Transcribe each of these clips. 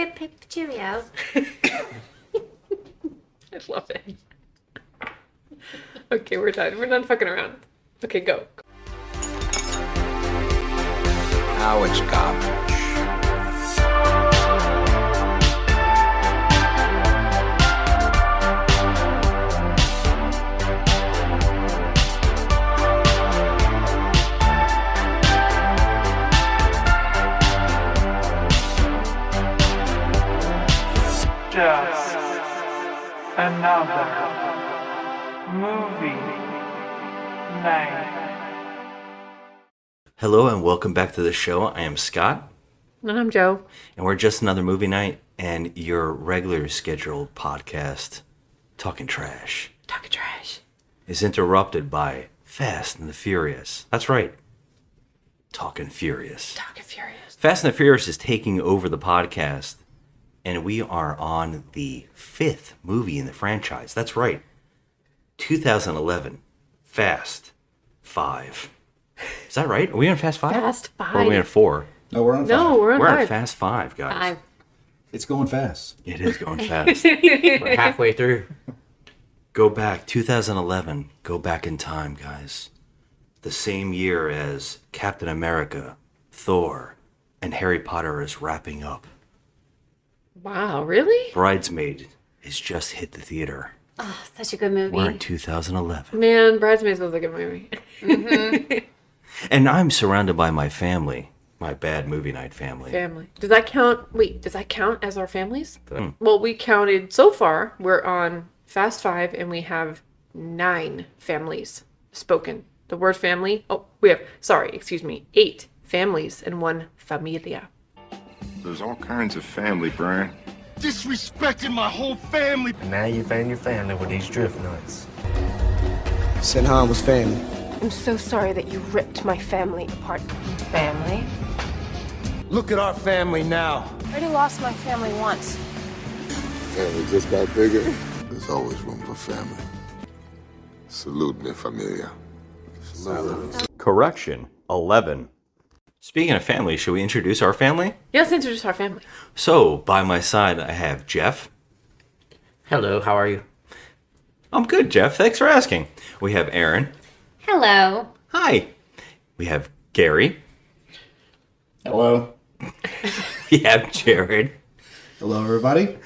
Pip pip cheerio. I love it. Okay, we're done. We're done fucking around. Okay, go. Now it's garbage. Just another movie night. Hello and welcome back to the show. I am Scott, And I'm Joe. and we're just another movie night and your regular scheduled podcast, Talking Trash, Talking trash. is interrupted by Fast and the Furious. That's right, Talking Furious. Talking furious. Fast and the Furious is taking over the podcast, and we are on the 5th movie in the franchise. That's right, 2011, Fast 5. Is that right? Are we on Fast 5? Fast Or are we 5. on 4? No, we're on No, five. we're on We're on 5. Fast 5, guys. 5. It's going fast. It is going fast. We're halfway through. Go back, 2011. Go back in time, guys. The same year as Captain America, Thor, and Harry Potter is wrapping up. Wow, really? Bridesmaid has just hit the theater. Oh, such a good movie. We're in 2011. Man, Bridesmaids was a good movie. And I'm surrounded by my family, my bad movie night family. Family. Does that count? Wait, does that count as our families? Well, we counted so far. We're on Fast 5 and we have 9 families spoken. The word family. Oh, we have, 8 families and 1 familia. There's all kinds of family, Brian. Disrespecting my whole family. And now you found your family with these drift nuts. Sinhan was family. I'm so sorry that you ripped my family apart. Family? Look at our family now. I already lost my family once. Family just got bigger. There's always room for family. Salute me, familia. Salute. Correction, 11. Speaking of family, should we introduce our family? Yes, introduce our family. So, by my side, I have Jeff. Hello, how are you? I'm good, Jeff. Thanks for asking. We have Aaron. Hello. Hi. We have Gary. Hello. We have Jared. Hello, everybody.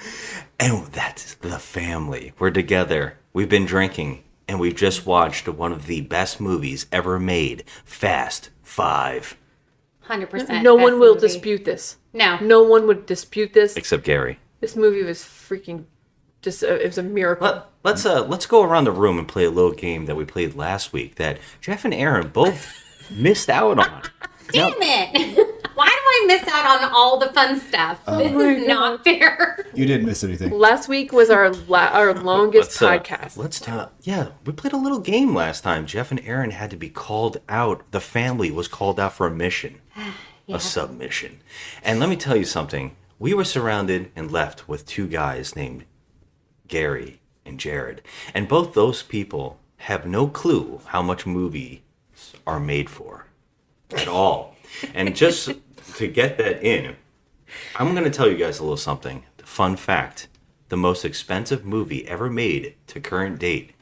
And that's the family. We're together. We've been drinking. And we've just watched one of the best movies ever made, Fast 5. 100%. No best one will movie. dispute this. No. No one would dispute this. Except Gary. This movie was freaking just, it was a miracle. Let's go around the room and play a little game that we played last week that Jeff and Aaron both missed out on. Damn it. Why do I miss out on all the fun stuff? This is not fair. You didn't miss anything. Last week was our longest podcast. Let's tell. Yeah, we played a little game last time. Jeff and Aaron had to be called out. The family was called out for a mission, a submission. And let me tell you something. We were surrounded and left with 2 guys named Gary and Jared, and both those people have no clue how much movies are made for at all. And just to get that in, I'm going to tell you guys a little something. Fun fact. The most expensive movie ever made to current date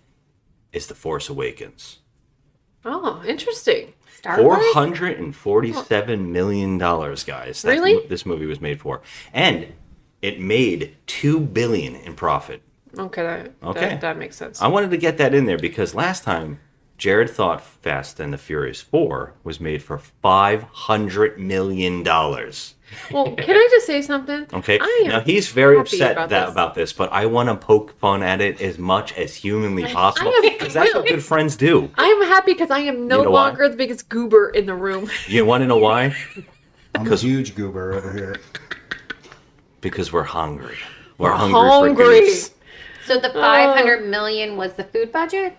is The Force Awakens. Oh, interesting. Star Wars? $447 million, guys. That's Really? what this movie was made for. And it made $2 billion in profit. Okay, Okay. that makes sense. I wanted to get that in there because last time Jared thought Fast and the Furious 4 was made for $500 million. Well, can I just say something? Okay. I am Now he's very happy upset about about this. this, but I want to poke fun at it as much as humanly possible am because that's what really- good friends do. I am happy because I am no You know why? longer the biggest goober in the room. You want to know why? I'm a huge goober over here. Because we're hungry. We're We're hungry for hungry. goofs. So the 500 million was the food budget?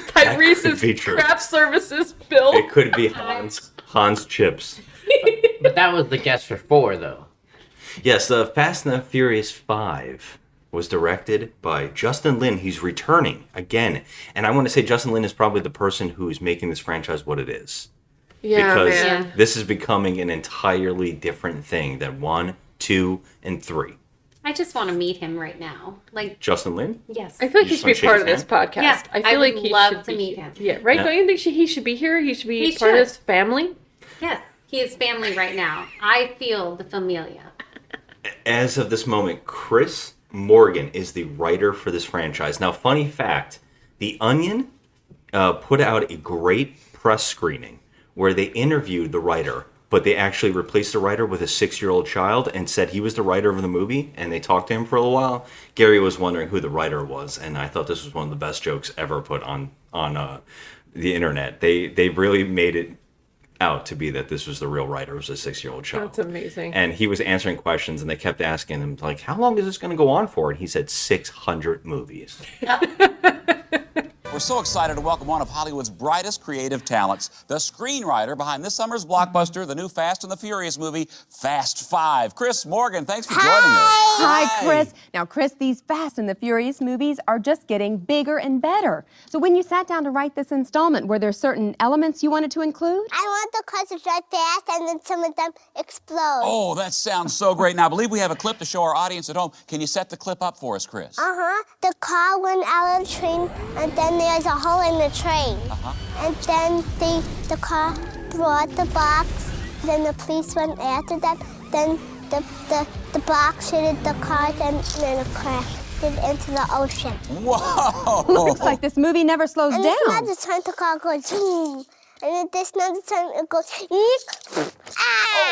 Tyrese's be true. craft services bill. It could be Hans Chips. But that was the guess for 4, though. Yes, the Fast and the Furious 5 was directed by Justin Lin. He's returning again. And I want to say Justin Lin is probably the person who's making this franchise what it is. Yeah, because man. this is becoming an entirely different thing than 1, 2, 2, and 3. I just want to meet him right now. Like, Justin Lin? yes. I feel like You he just should be wanna shake part of his this podcast. Yeah, I I feel would like he love should to be meet him. Yeah, right? Yeah. Don't you think he should be here? He should be He part should. of this family. Yes, he is family right now. I feel the familia. As of this moment, Chris Morgan is the writer for this franchise. Now, funny fact, The Onion put out a great press screening where they interviewed the writer, but they actually replaced the writer with a 6-year-old child and said he was the writer of the movie, and they talked to him for a little while. Gary was wondering who the writer was, and I thought this was one of the best jokes ever put on the internet. They really made it out to be that this was the real writer. It was a 6-year-old child. That's amazing. And he was answering questions, and they kept asking him, like, how long is this going to go on for? And he said 600 movies. We're so excited to welcome one of Hollywood's brightest creative talents, the screenwriter behind this summer's blockbuster, the new Fast and the Furious movie, Fast 5. Chris Morgan, thanks for joining us. Hi, Chris. Now, Chris, these Fast and the Furious movies are just getting bigger and better. So when you sat down to write this installment, were there certain elements you wanted to include? I want the cars to drive fast and then some of them explode. Oh, that sounds so great. Now, I believe we have a clip to show our audience at home. Can you set the clip up for us, Chris? The car went out of the train and then there's a hole in the train. And then the car brought the box. Then the police went after that. Then the box hit the car and then it crashed into the ocean. Whoa! Looks like this movie never slows And down. this another time the car goes zoom. And then this another time it goes eek.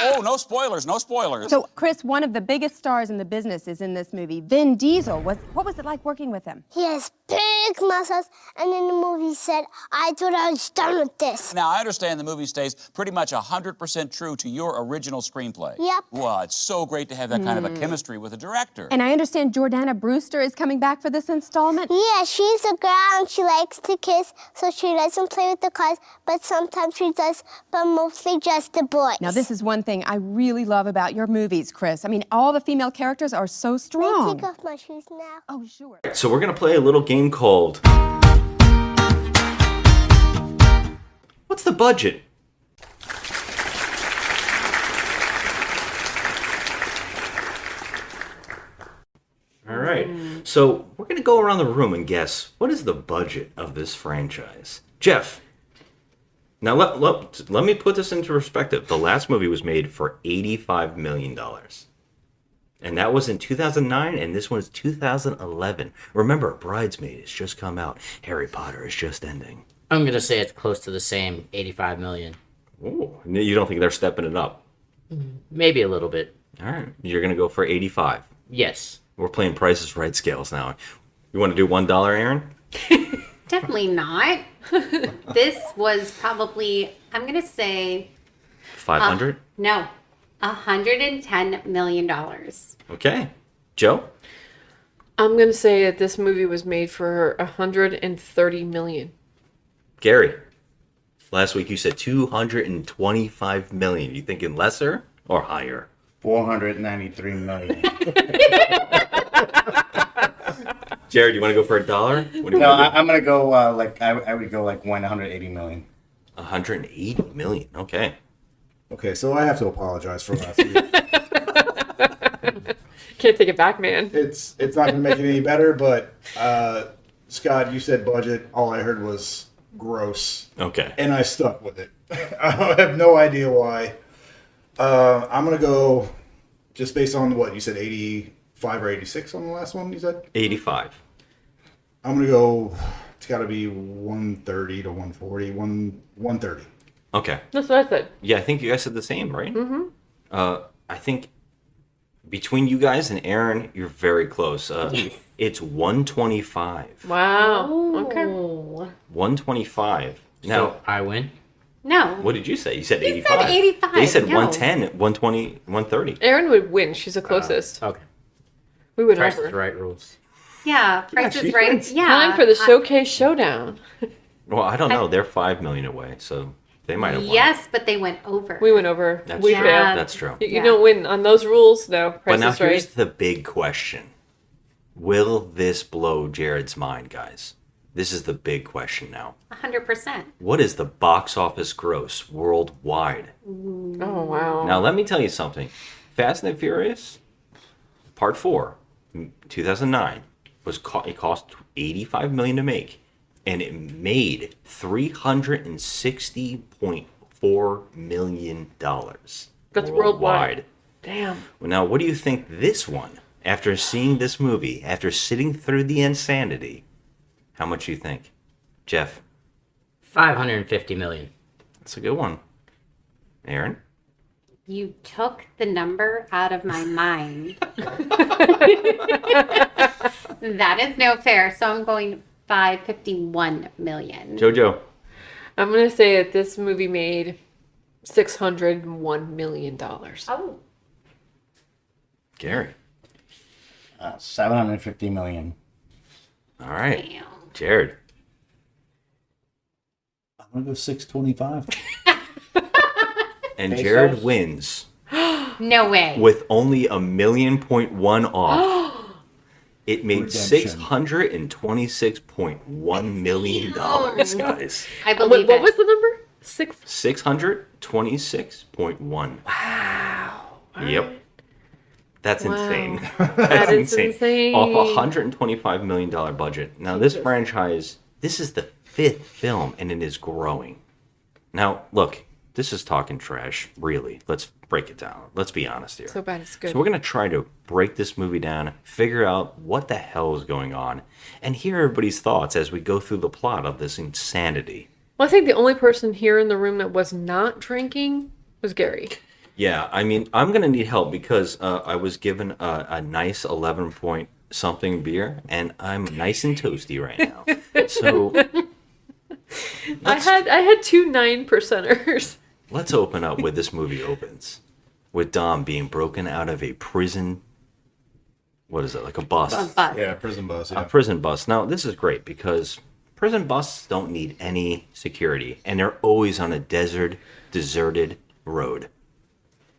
Oh, no spoilers, no spoilers. So, Chris, one of the biggest stars in the business is in this movie. Vin Diesel. What was it like working with him? He has big muscles, and in the movie he said, I thought I was done with this. Now, I understand the movie stays pretty much 100% true to your original screenplay. Yep. Well, it's so great to have that kind of a chemistry with a director. And I understand Jordana Brewster is coming back for this installment? Yeah, she's a girl and she likes to kiss, so she doesn't play with the cars, but sometimes she does, but mostly just the boys. Now, this is one thing I really love about your movies, Chris. I mean, all the female characters are so Can I strong. take off my shoes now? Oh, sure. So we're going to play a little game called What's the Budget? All right. So we're going to go around the room and guess what is the budget of this franchise. Jeff. Now let me put this into perspective. The last movie was made for $85 million. And that was in 2009, and this one's 2011. Remember, Bridesmaid has just come out. Harry Potter is just ending. I'm going to say it's close to the same 85 million. Oh, you don't think they're stepping it up? Maybe a little bit. All right. You're going to go for 85. Yes. We're playing Price is Right scales now. You want to do $1, Aaron? Definitely not. This was probably, I'm going to say... 500? No. $110 million. Okay. Joe? I'm going to say that this movie was made for $130 million. Gary? Last week you said $225 million. You thinking lesser or higher? $493 million. Jared, you want to go for a dollar? What do you No, want to do? I'm gonna go I would go like 180 million. 180 million. Okay. Okay, so I have to apologize for last week. Can't take it back, man. It's not gonna make it any better, but Scott, you said budget. All I heard was gross. Okay. And I stuck with it. I have no idea why. I'm gonna go just based on what you said, 85 or 86 on the last one. You said 85. I'm gonna go. It's got to be 130 to 140. 130. Okay. That's what I said. Yeah, I think you guys said the same, right? Mm-hmm. I think between you guys and Aaron, you're very close. It's 125. Wow. Okay. 125. Now, So I win? No. what did you say? You said He 85. said 85. They said No. 110, 120, 130. Aaron would win. She's the closest. Okay. We would Price over. is Right rules. Yeah, Price is Right. Yeah. Time for the showcase showdown. Well, I don't know. They're 5 million away, so they might have won. Yes, but they went over. We went over. That's We true. failed. That's true. You Yeah. don't win on those rules. No. Price But now is here's Right. the big question. Will this blow Jared's mind, guys? This is the big question now. 100%. What is the box office gross worldwide? Oh, wow. Now, let me tell you something. Fast and the Furious Part 4, 2009, it cost $85 million to make, and it made $360.4 million. That's worldwide. Damn. Well, now, what do you think this one, after seeing this movie, after sitting through the insanity, how much do you think? Jeff? $550 million. That's a good one. Aaron? You took the number out of my mind. That is no fair. So I'm going 551 million. Jojo? I'm going to say that this movie made $601 million. Oh. Gary? 750 million. All right. Jared? I'm going to go 625. And Jared wins. No way. With only $1.1 million off. It made Redemption. $626.1 million, guys. I believe What was the number? 626.1. Wow. Yep. That's Wow. insane. That That's is insane. Off a $125 million budget. Now, this franchise, this is the 5th film, and it is growing. Now, look, this is talking trash, really. Let's break it down. Let's be honest here. So bad it's good. So we're going to try to break this movie down, figure out what the hell is going on, and hear everybody's thoughts as we go through the plot of this insanity. Well, I think the only person here in the room that was not drinking was Gary. Yeah, I mean, I'm going to need help because I was given a nice 11 point something beer, and I'm nice and toasty right now. So I had 2 9%ers. let's open up where this movie opens, with Dom being broken out of a prison. What is it, like a bus? Yeah, prison bus. Yeah. A prison bus. Now, this is great because prison buses don't need any security, and they're always on a deserted road.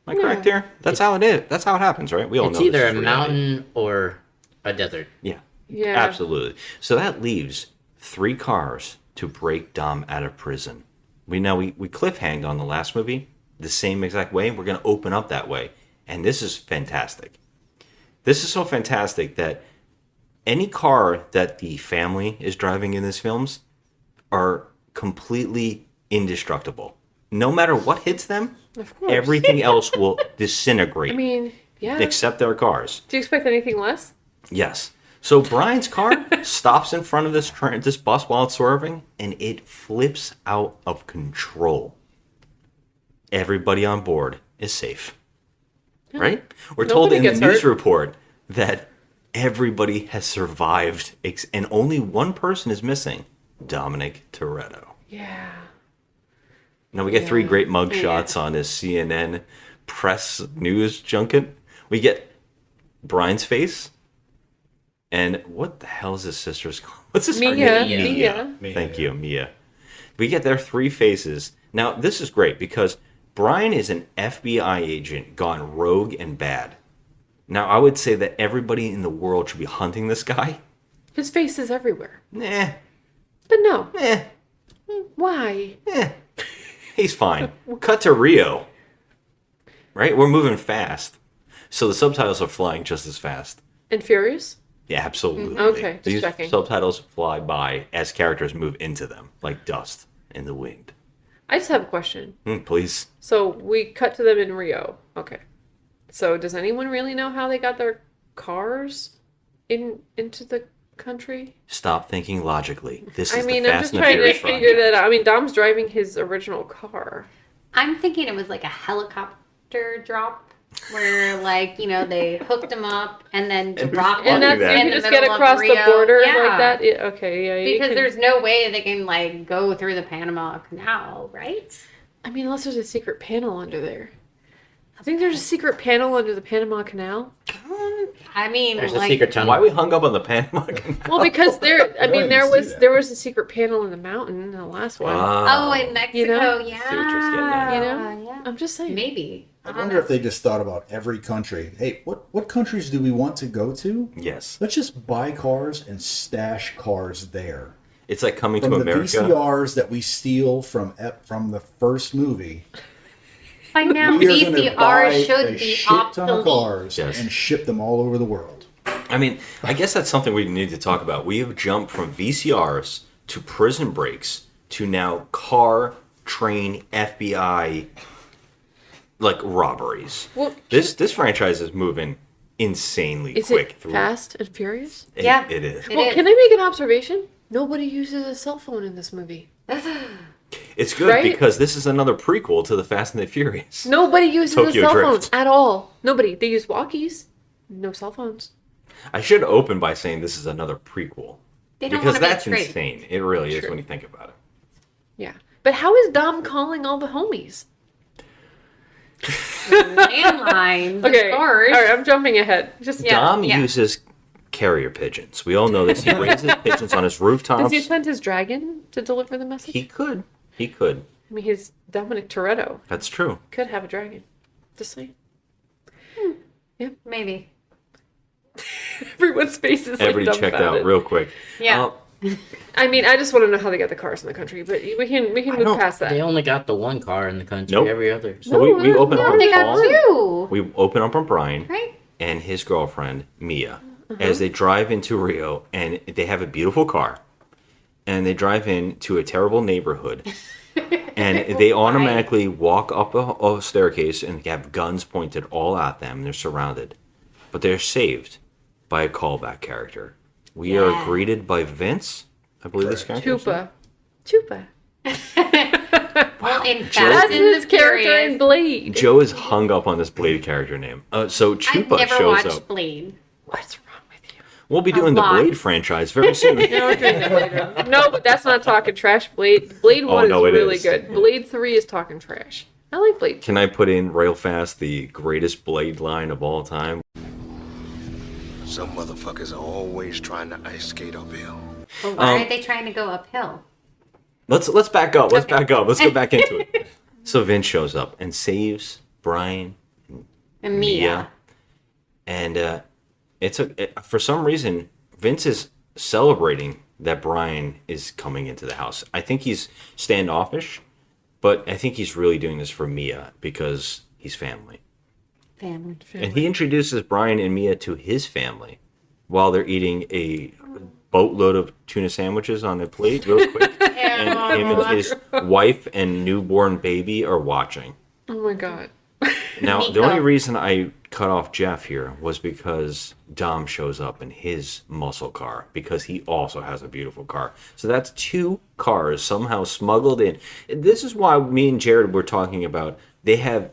Am I correct here? That's how it is. That's how it happens, right? We all It's know either this a is reality. mountain or a desert. Yeah. Yeah. Absolutely. So that leaves 3 cars to break Dom out of prison. We cliffhanged on the last movie the same exact way. We're going to open up that way. And this is fantastic. This is so fantastic that any car that the family is driving in this films are completely indestructible. No matter what hits them, Of course. everything else will disintegrate. I mean, yeah. Except their cars. Do you expect anything less? Yes. So Brian's car stops in front of this bus while it's swerving, and it flips out of control. Everybody on board is safe. Right? We're told Nobody in the gets news hurt. report that everybody has survived, and only one person is missing, Dominic Toretto. Yeah. Now we get 3 great mug shots on his CNN press news junket. We get Brian's face. And what the hell is his sister's called? What's his her Mia. name? Mia. Thank you, Mia. We get their 3 faces. Now, this is great because Brian is an FBI agent gone rogue and bad. Now, I would say that everybody in the world should be hunting this guy. His face is everywhere. Nah. But no. Eh. Why? He's fine. Cut to Rio. Right? We're moving fast. So the subtitles are flying just as fast. And Furious? Yeah, absolutely. Okay, just These checking. subtitles fly by as characters move into them, like dust in the wind. I just have a question. Please. So we cut to them in Rio. Okay. So does anyone really know how they got their cars into the country? Stop thinking logically. This I is mean, the I'm Fast just and the trying to Furious figure that out. I mean, Dom's driving his original car. I'm thinking it was like a helicopter drop where, like, they hooked him up and then dropped him And that's in you the just get middle of across the Rio. border Yeah. like that. Yeah, okay, yeah. you Because can- there's no way they can, like, go through the Panama Canal, right? I mean, unless there's a secret panel under there. I think there's a secret panel under the Panama Canal. I mean, There's like, a secret tunnel. Why we hung up on the Panama Canal? Well, because there, I mean, didn't see that. there was a secret panel in the mountain in the last one. oh, in Mexico, You know? yeah. See what you're getting at. You know? Yeah. I'm just saying. Maybe. I wonder if they just thought about every country. Hey, what countries do we want to go to? Yes. Let's just buy cars and stash cars there. It's like Coming From to the America. VCRs that we steal from the first movie, By now, We are gonna buy VCR should a be shit ton of obsolete. cars Yes. and ship them all over the world. I mean, I guess that's something we need to talk about. We have jumped from VCRs to Prison Breaks to now car, train, FBI, like robberies. Well, This franchise is moving insanely Is quick. it Fast and Furious? It- Yeah. it is. Well, can I make an observation? Nobody uses a cell phone in this movie. It's good Right? because this is another prequel to the Fast and the Furious. Nobody uses a Tokyo cell Drift. phone at all. Nobody. They use walkies. No cell phones. I should open by saying this is another prequel. They don't Because wanna that's betray. insane. It really is True. when you think about it. Yeah. But how is Dom calling all the homies? Landlines, Okay. of course. All right, I'm jumping ahead. Just Dom uses carrier pigeons. We all know this. He raises pigeons on his rooftops. Does he send his dragon to deliver the message? He could. He could. I mean, he's Dominic Toretto. That's true. Could have a dragon. Just saying. Yeah. Maybe. Everyone's face is like Everybody checked out dumbfounded. real quick. Yeah. I mean, I just want to know how they got the cars in the country, but we can move past that. They only got the one car in the country. Nope. Every other. So we open up on they got Paul. two. We open up on Brian Right? and his girlfriend Mia as they drive into Rio, and they have a beautiful car, and they drive into a terrible neighborhood, and they automatically walk up a staircase and have guns pointed all at them. They're surrounded, but they're saved by a callback character. We are greeted by Vince, I believe this character. Chupa. Well, in That's Fast and his the character in Furious, Blade. Joe is hung up on this Blade character name. So I've Chupa never shows watched up. Blade. What's wrong with you? We'll be A doing the lot. Blade franchise very soon. No, we're doing that later. No, but that's not talking trash. Blade 1 no, is it really is. good. Blade 3 is talking trash. I like Blade. Can I put in real fast the greatest Blade line of all time? Some motherfuckers are always trying to ice skate uphill. But why are they trying to go uphill? Let's back up. Let's back up. Let's go back into it. So Vince shows up and saves Brian, And Mia. and for some reason Vince is celebrating that Brian is coming into the house. I think he's standoffish, but I think he's really doing this for Mia because he's family. Family. And he introduces Brian and Mia to his family while they're eating a boatload of tuna sandwiches on a plate real quick. And him and his wife and newborn baby are watching. Oh my god. Now, the only reason I cut off Jeff here was because Dom shows up in his muscle car because he also has a beautiful car. So that's two cars somehow smuggled in. This is why me and Jared were talking about they have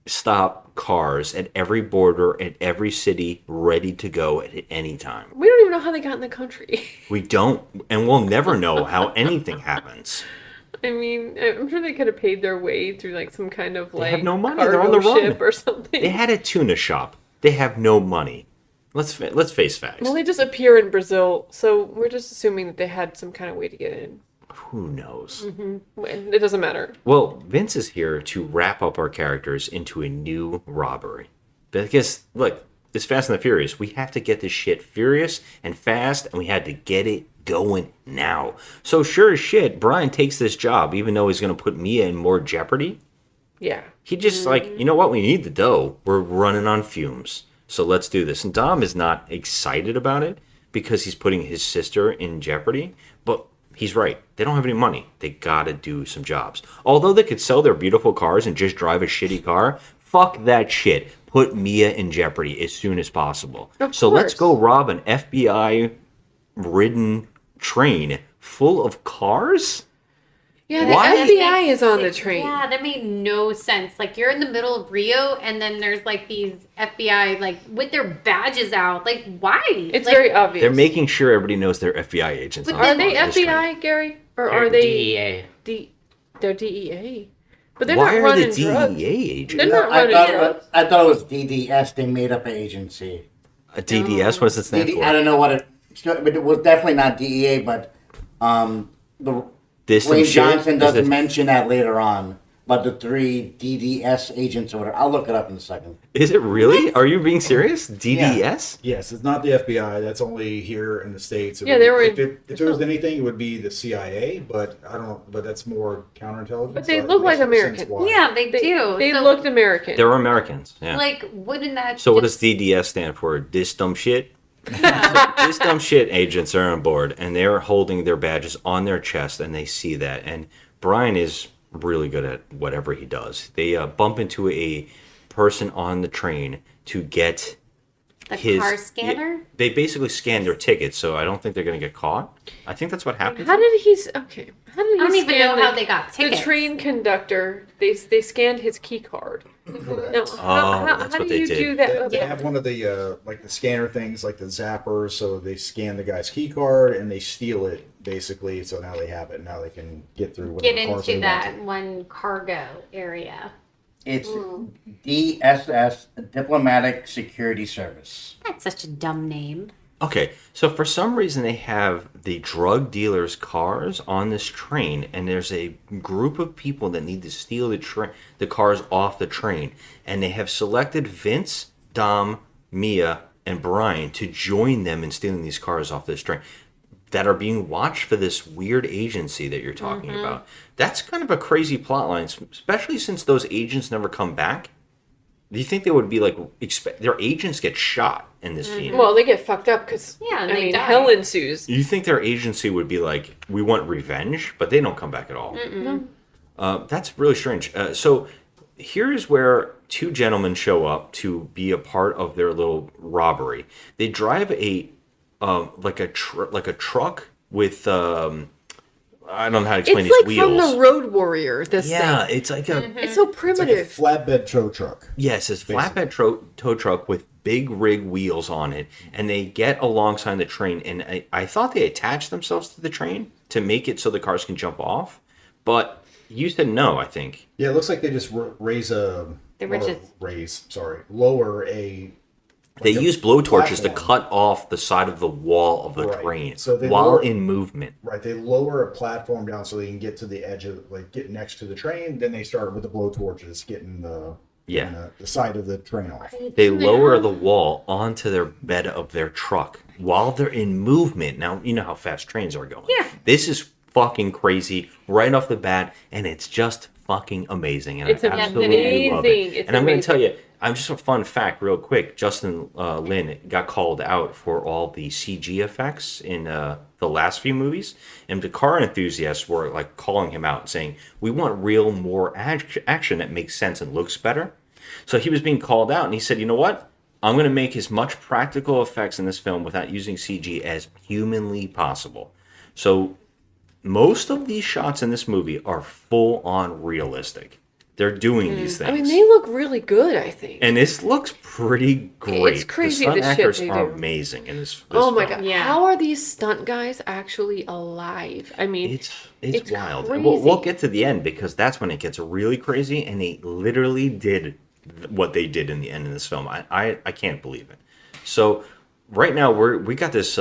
stop cars at every border, at every city, ready to go at any time. We don't even know how they got in the country. We don't, and we'll never know how anything happens. I mean, I'm sure they could have paid their way through like some kind of They have no money. cargo They're on the run. ship or something. They had a tuna shop. They have no money. Let's face facts. Well, they just appear in Brazil, so we're just assuming that they had some kind of way to get in. Who knows? It doesn't matter. Well, Vince is here to wrap up our characters into a new robbery. Because, look, it's Fast and the Furious. We have to get this shit furious and fast, and we had to get it going now. So, sure as shit, Brian takes this job, even though he's going to put Mia in more jeopardy. Yeah. He just, you know what? We need the dough. We're running on fumes. So let's do this. And Dom is not excited about it because he's putting his sister in jeopardy. But he's right. They don't have any money. They gotta do some jobs. Although they could sell their beautiful cars and just drive a shitty car, fuck that shit. Put Mia in jeopardy as soon as possible. So let's go rob an FBI-ridden train full of cars? Yeah, the Why? FBI is on the train. Yeah, that made no sense. Like, you're in the middle of Rio, and then there's, like, these FBI, like, with their badges out. Like, why? It's like, very obvious. They're making sure everybody knows they're FBI agents. But on Are the they front of this train. FBI, Gary? Or They're are they DEA. They're DEA. But they're Why not are running the DEA drugs. agents? They're not running drugs. I thought it was DDS. They made up an agency. A DDS? What does it stand for? I don't know what it. But it was definitely not DEA. But the This some Wayne shit? Johnson Is doesn't it- mention that later on. but the 3 DDS agents or whatever. I'll look it up in a second. Is it really? Are you being serious? DDS? Yes, it's not the FBI. That's only here in the States. Yeah, they were. If there was anything, it would be the CIA. But I don't. But that's more counterintelligence. But they look like American. Yeah, they do. They So, looked American. They're Americans. Yeah. like, wouldn't that So what does just- DDS stand for? This dumb shit? So this dumb shit agents are on board, and they're holding their badges on their chest, and they see that. And Brian is really good at whatever he does. They bump into a person on the train to get the car scanner? They basically scan their tickets, so I don't think they're going to get caught. I think that's what happened. How did he? Okay. How did he? I don't even scan know how they got tickets. The train conductor. They scanned his key card. No, that's how what do they you did. do that? They have one of the like the scanner things, like the zappers. So they scan the guy's key card and they steal it basically. So now they have it. Now they can get through. Get whatever cars into they that want. one cargo area. It's DSS, Diplomatic Security Service. That's such a dumb name. Okay, so for some reason they have the drug dealers' cars on this train, and there's a group of people that need to steal the cars off the train, and they have selected Vince, Dom, Mia, and Brian to join them in stealing these cars off this train that are being watched for this weird agency that you're talking about. That's kind of a crazy plot line, especially since those agents never come back. Do you think they would be like, their agents get shot in this scene? Well, they get fucked up because Yeah, I they mean, die. hell ensues. You think their agency would be like, we want revenge, but they don't come back at all. No. That's really strange. So here's where two gentlemen show up to be a part of their little robbery. They drive a truck with I don't know how to explain It's like these wheels. from the Road Warrior. This Yeah, thing. it's like a It's so It's like a primitive. flatbed tow truck. Yes, it's flatbed tow truck with big rig wheels on it, and they get alongside the train. And I thought they attached themselves to the train to make it so the cars can jump off, but you said no. I think. Yeah, it looks like they just raise a. They were or just- lower a. They like a use blowtorches to platform. cut off the side of the wall of the Right. train So they while lower- in movement. Right, they lower a platform down so they can get to the edge of, like, get next to the train. Then they start with the blowtorches, getting the side of the train off. They lower the wall onto their bed of their truck while they're in movement. Now, you know how fast trains are going. Yeah. This is fucking crazy right off the bat, and it's just fucking amazing. And It's I absolutely love amazing. it. It's And I'm going to amazing. tell you, I'm just a fun fact real quick. Justin Lin got called out for all the CG effects in the last few movies. And the car enthusiasts were like calling him out, saying, we want real, more action that makes sense and looks better. So he was being called out, and he said, you know what? I'm going to make as much practical effects in this film without using CG as humanly possible. So most of these shots in this movie are full on realistic. They're doing these things. I mean, they look really good, I think. And this looks pretty great. It's crazy The stunt the shit actors they are do. amazing in this Oh my film. god! How are these stunt guys actually alive? I mean, It's wild. crazy. We'll get to the end because that's when it gets really crazy, and they literally did what they did in the end of this film. I can't believe it. So right now we got this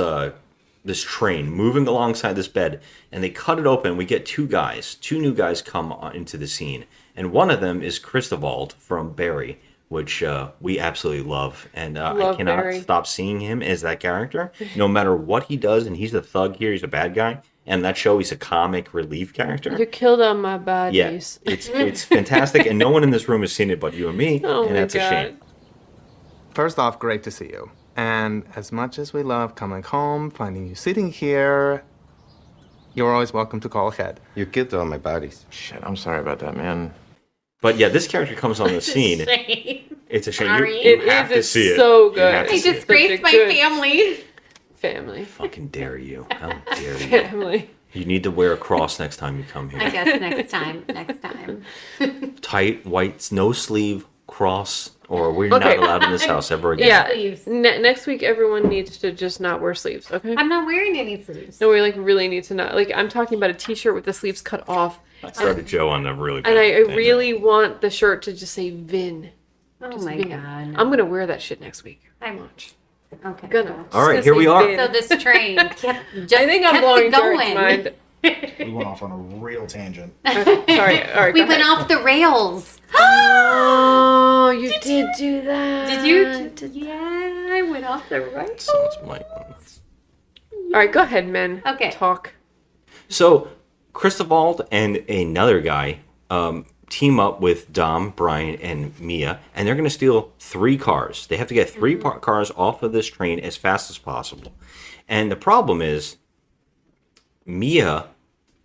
this train moving alongside this bed, and they cut it open. We get two new guys come into the scene, and one of them is Christovald from Barry, which we absolutely love, and I Love cannot Barry. stop seeing him as that character, no matter what he does. And he's a thug here; he's a bad guy. And that show, he's a comic relief character. you killed all my Yeah, bodies. it's fantastic, and no one in this room has seen it but you and me, Oh and my that's a God. shame. First off, great to see you. And as much as we love coming home, finding you sitting here, you're always welcome to call ahead. You killed all my bodies. Shit, I'm sorry about that, man. But yeah, this character comes on the It's a scene. shame. It's a shame. Sorry. You It have is. to It's see it. so You good. have to I see it. disgraced my good- family. Family. Fucking dare you? How dare you? Family. You need to wear a cross next time you come I here. guess next time. Next time. Tight white, no sleeve cross, or we're Okay. not allowed in this house ever again. Yeah. Sleeves. Next week, everyone needs to just not wear sleeves. Okay. I'm not wearing any sleeves. No, we like really need to not like. I'm talking about a T-shirt with the sleeves cut off, I started Joe on a really bad and I tangent. really want the shirt to just say Vin. Oh Just my Vin. god. I'm gonna wear that shit next week. I watch. Okay. Gonna. All right, Just here gonna we say are. Vin. So this train kept just I think I'm kept blowing it Jared's going. mind. We went off on a real tangent. Sorry. All right. We went off the rails. Oh, you did do that. Did you? Yeah, I went off the rails. So much mic. All right, go ahead, men. Okay. Talk. So, Christobald and another guy team up with Dom, Brian, and Mia, and they're going to steal 3 cars. They have to get 3 cars off of this train as fast as possible. And the problem is, Mia,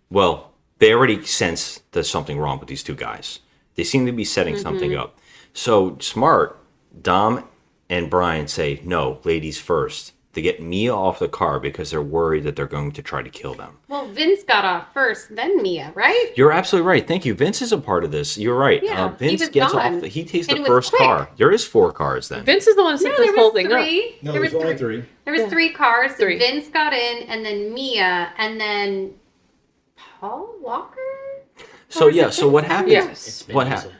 well, they already sense there's something wrong with these 2 guys. They seem to be setting something up. So, smart, Dom and Brian say, no, ladies first. To get Mia off the car because they're worried that they're going to try to kill them. Well, Vince got off first, then Mia, right? You're absolutely right. Thank you. Vince is a part of this. You're right. Yeah, Vince he was gets gone. off. He takes And the it was first quick. car. There is 4 cars then. Vince is the one who set this whole thing up. No, there there's was only 3. 3. There was 3 cars. So 3. Vince got in, and then Mia, and then Paul Walker. So yeah. So what happens? Yes. What happens?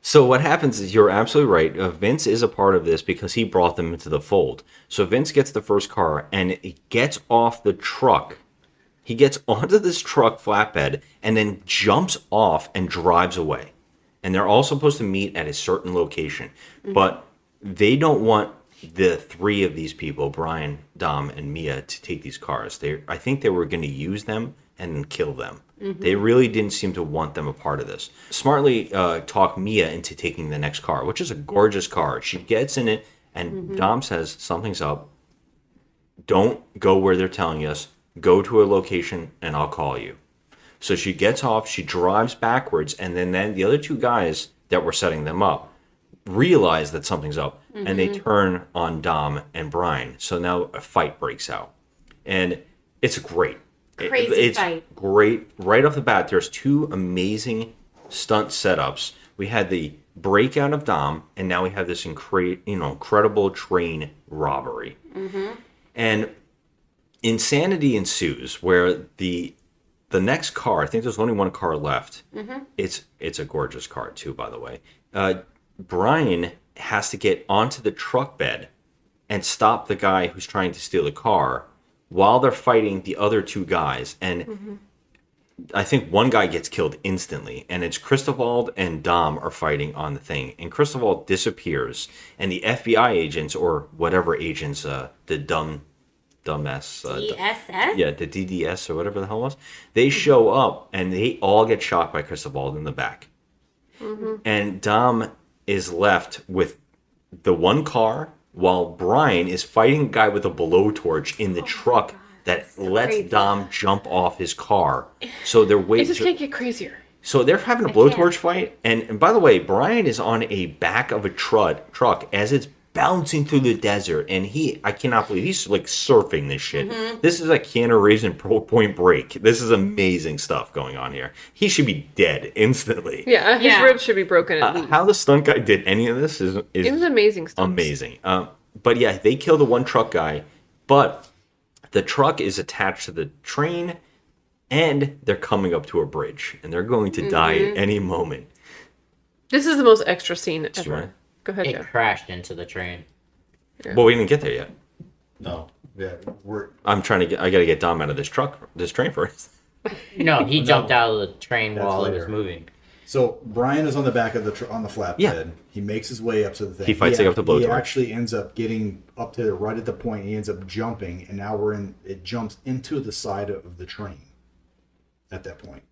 So what happens is you're absolutely right. Vince is a part of this because he brought them into the fold. So Vince gets the first car and he gets off the truck. He gets onto this truck flatbed and then jumps off and drives away. And they're all supposed to meet at a certain location. But they don't want the 3 of these people, Brian, Dom, and Mia, to take these cars. I think they were going to use them and then kill them. They really didn't seem to want them a part of this. Smartly talk Mia into taking the next car, which is a gorgeous car. She gets in it, and Dom says, something's up. Don't go where they're telling us. Go to a location, and I'll call you. So she gets off, she drives backwards, and then the other 2 guys that were setting them up realize that something's up, and they turn on Dom and Brian. So now a fight breaks out. And it's great. Crazy fight. It's great. Right off the bat, there's 2 amazing stunt setups. We had the breakout of Dom, and now we have this incredible train robbery. And insanity ensues where the next car, I think there's only 1 car left. It's a gorgeous car too, by the way. Brian has to get onto the truck bed and stop the guy who's trying to steal the car while they're fighting the other 2 guys. And I think 1 guy gets killed instantly, and it's Christobald and Dom are fighting on the thing. And Christobald disappears, and the FBI agents, or whatever agents, the dumbass... DSS? Yeah, the DDS or whatever the hell it was. They show up, and they all get shot by Christobald in the back. And Dom is left with the 1 car, while Brian is fighting a guy with a blowtorch in the truck that lets crazy. Dom jump off his car. So they're It waiting. just can't get crazier. So they're having a blowtorch fight, and by the way, Brian is on a back of a truck as it's bouncing through the desert, and I cannot believe he's like surfing this shit. This is like Keanu Reeves in Point Break. This is amazing stuff going on here. He should be dead instantly. Yeah, his ribs should be broken at least. How the stunt guy did any of this is It was amazing stuff. amazing. But yeah, they kill the 1 truck guy, but the truck is attached to the train, and they're coming up to a bridge, and they're going to die at any moment. This is the most extra scene ever. Right. Go ahead, It Jeff. crashed into the train. Well, we didn't get there yet. No. Yeah, I gotta get Dom out of this train first. No, he jumped out of the train That's while it later. was moving. So Brian is on the back of on the flatbed. Yeah. He makes his way up to the thing. He fights up the blowtorch. He actually ends up getting up to right at the point. He ends up jumping, and now it jumps into the side of the train. At that point.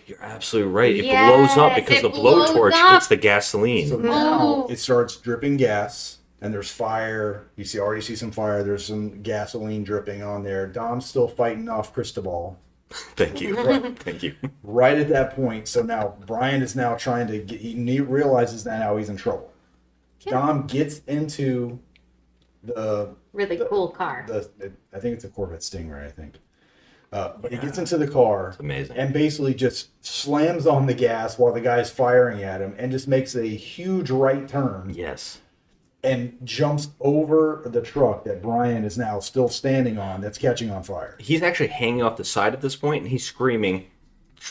You're absolutely right. It Yes, blows up because it the blows blowtorch up. hits the gasoline. So now it starts dripping gas, and there's fire. You already see some fire. There's some gasoline dripping on there. Dom's still fighting off Cristobal. Thank you. Thank you. Right at that point, so now Brian is now trying to get. He realizes that now he's in trouble. Dom gets into the Really cool car. I think it's a Corvette Stingray. I think. But he gets into the car. It's amazing. And basically just slams on the gas while the guy's firing at him and just makes a huge right turn. Yes. And jumps over the truck that Brian is now still standing on that's catching on fire. He's actually hanging off the side at this point, and he's screaming,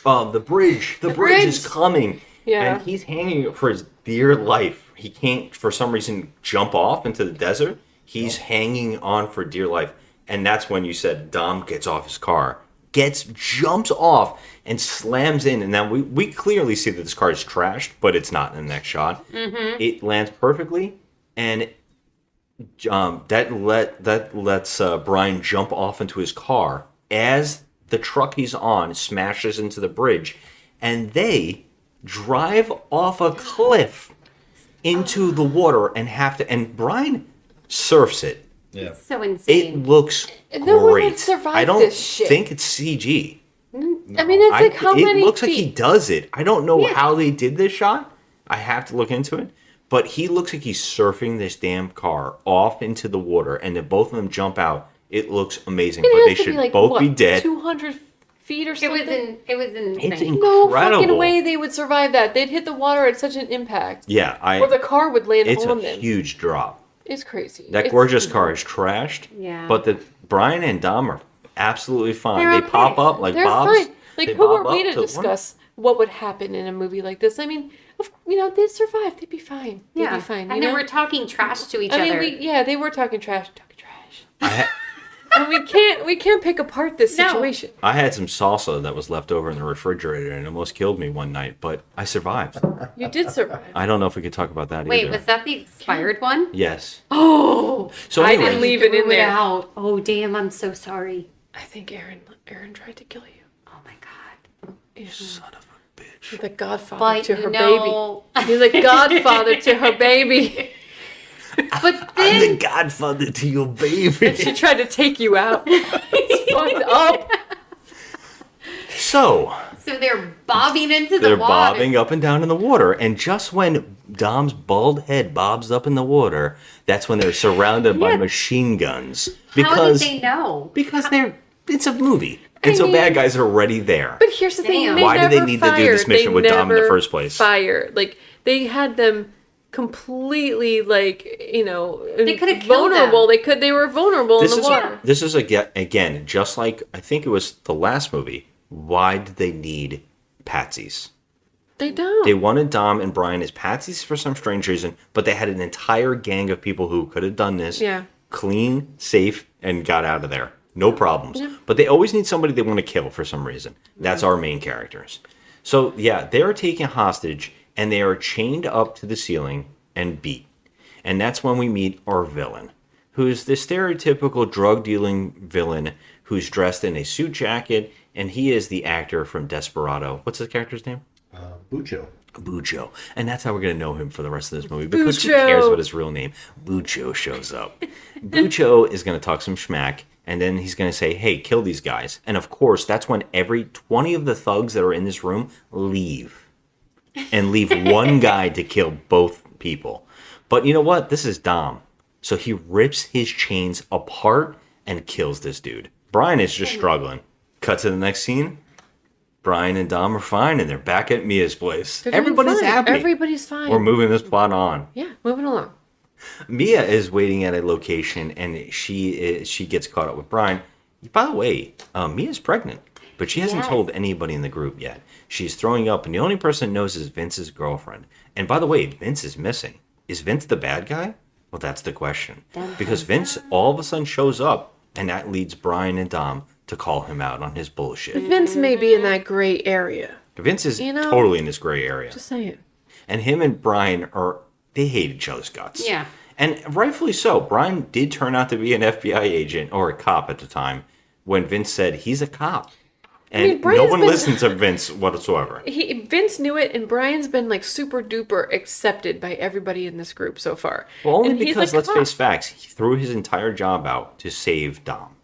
the bridge is coming. Yeah. And he's hanging for his dear life. He can't, for some reason, jump off into the desert. He's hanging on for dear life. And that's when you said Dom gets off his car. jumps off and slams in. And now we clearly see that this car is trashed, but it's not in the next shot. Mm-hmm. It lands perfectly, and that lets Brian jump off into his car as the truck he's on smashes into the bridge, and they drive off a cliff into the water and Brian surfs it. Yeah. So insane. It looks No one would great. survive I don't this shit. think it's CG. I mean, it's like how it many looks feet? like he does it. I don't know how they did this shot. I have to look into it. But he looks like he's surfing this damn car off into the water, and then both of them jump out. It looks amazing, It but has they to should like, both what, be dead. 200 feet or something. It was insane. It's No incredible. fucking way they would survive that. They'd hit the water at such an impact. Yeah, Or the car would land it's on a them. huge drop. It's crazy. That It's- gorgeous car is trashed. Yeah. But Brian and Dom are absolutely fine. They're They pop okay. up like They're Bob's. fine. Like, they who bob are we up to discuss what would happen in a movie like this? I mean, they'd survive. They'd be fine. They'd Yeah. be fine. And then we're talking trash to each I other. mean, they were talking trash. And we can't pick apart this situation. I had some salsa that was left over in the refrigerator and it almost killed me one night, but I survived. You did survive. I don't know if we could talk about that Wait, either. was that the expired one? Yes. Oh, So I anyway- didn't leave it in Threw there. out. Oh, damn, I'm so sorry. I think Aaron tried to kill you. Oh my god. Son of a bitch. You're the godfather But to her no. baby. You're the godfather to her baby. But I'm the godfather to your baby. And she tried to take you out. It's fucked up. So they're bobbing into the they're water. bobbing up and down in the water, and just when Dom's bald head bobs up in the water, that's when they're surrounded by machine guns. How did they know? Because it's a movie. And so bad guys are already there. But here's the thing. They Why did never they need to do this fired. mission They with Dom in the never first place? Fired. Like, they had them completely, like, They could have killed vulnerable. them. They were vulnerable in the water. This is again, just like I think it was the last movie. Why did they need patsies? They don't. They wanted Dom and Brian as patsies for some strange reason, but they had an entire gang of people who could have done this Yeah. clean, safe, and got out of there. No problems. Yeah. But they always need somebody they want to kill for some reason. That's our main characters. So, yeah, they are taken hostage, and they are chained up to the ceiling and beat. And that's when we meet our villain, who's the stereotypical drug-dealing villain who's dressed in a suit jacket, and he is the actor from Desperado. What's his character's name? Bucho. Bucho. And that's how we're going to know him for the rest of this movie, because who Bucho. cares what his real name? Bucho shows up. Bucho is going to talk some schmack, and then he's going to say, hey, kill these guys. And of course, that's when every 20 of the thugs that are in this room leave. And leave one guy to kill both people. But you know what? This is Dom. So he rips his chains apart and kills this dude. Brian is just struggling. Cut to the next scene. Brian and Dom are fine, and they're back at Mia's place. They're doing Everybody's fine. happy. Everybody's fine. We're moving this plot on. Yeah, moving along. Mia is waiting at a location, and she gets caught up with Brian. By the way, Mia's pregnant, but she hasn't Yes. told anybody in the group yet. She's throwing up, and the only person that knows is Vince's girlfriend. And by the way, Vince is missing. Is Vince the bad guy? Well, that's the question. Because Vince all of a sudden shows up, and that leads Brian and Dom to call him out on his bullshit. Vince may be in that gray area. Vince is You know, totally in this gray area. Just saying. And him and Brian they hate each other's guts. Yeah. And rightfully so. Brian did turn out to be an FBI agent, or a cop at the time, when Vince said he's a cop. And no Brian's one been- listened to Vince whatsoever. Vince knew it, and Brian's been like super duper accepted by everybody in this group so far. Well, only And he's because, like, let's "Come on." face facts, he threw his entire job out to save Dom.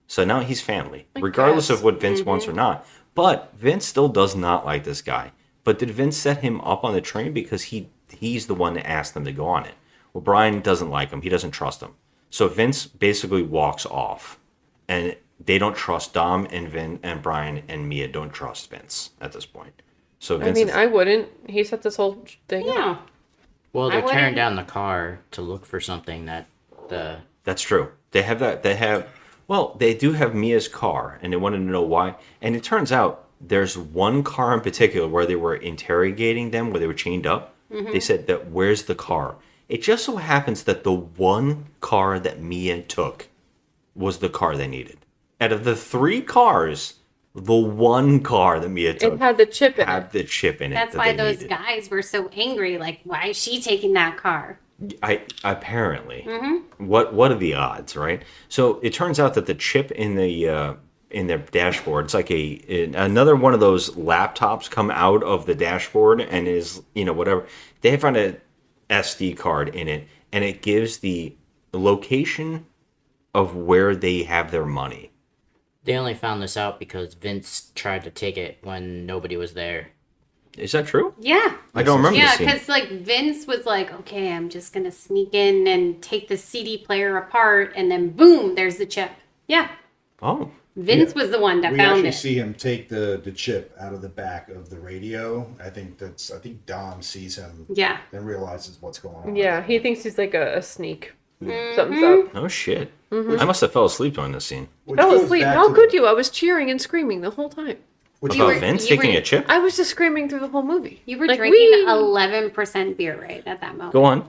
So now he's family, regardless guess. of what Vince wants or not. But Vince still does not like this guy. But did Vince set him up on the train because he's the one that asked them to go on it? Well, Brian doesn't like him. He doesn't trust him. So Vince basically walks off. And they don't trust Dom and Brian and Mia don't trust Vince at this point. So Vince is- I wouldn't. He set this whole thing Yeah. up. Well, I they're tearing wouldn't- down the car to look for something that the That's true. They have that. They do have Mia's car, and they wanted to know why. And it turns out there's one car in particular where they were interrogating them, where they were chained up. Mhm. They said that, where's the car? It just so happens that the one car that Mia took was the car they needed. Out of the 3 cars The one car that Mia took It had the chip in it. had the chip in it. That's that why they those needed. guys were so angry. Like, why is she taking that car? Apparently. Mm-hmm. What are the odds, right? So it turns out that the chip in their dashboard, it's like another one of those laptops come out of the dashboard and is, whatever. They found a SD card in it, and it gives the location of where they have their money. They only found this out because Vince tried to take it when nobody was there. Is that true? Yeah. I don't remember Yeah, this scene. because like Vince was like, okay, I'm just gonna sneak in and take the CD player apart, and then boom, there's the chip. Yeah. Oh. Vince was the one that we found actually it. see him take the chip out of the back of the radio. I think Dom sees him. Yeah. And realizes what's going on. Yeah, he thinks he's like a sneak. Mm-hmm. Something's up. Oh shit! Mhm. I must have fell asleep during this scene. Fell asleep. How could you? I was cheering and screaming the whole time. About Vince taking a chip? I was just screaming through the whole movie. You were Like, drinking "Wee!" 11% beer right at that moment. Go on.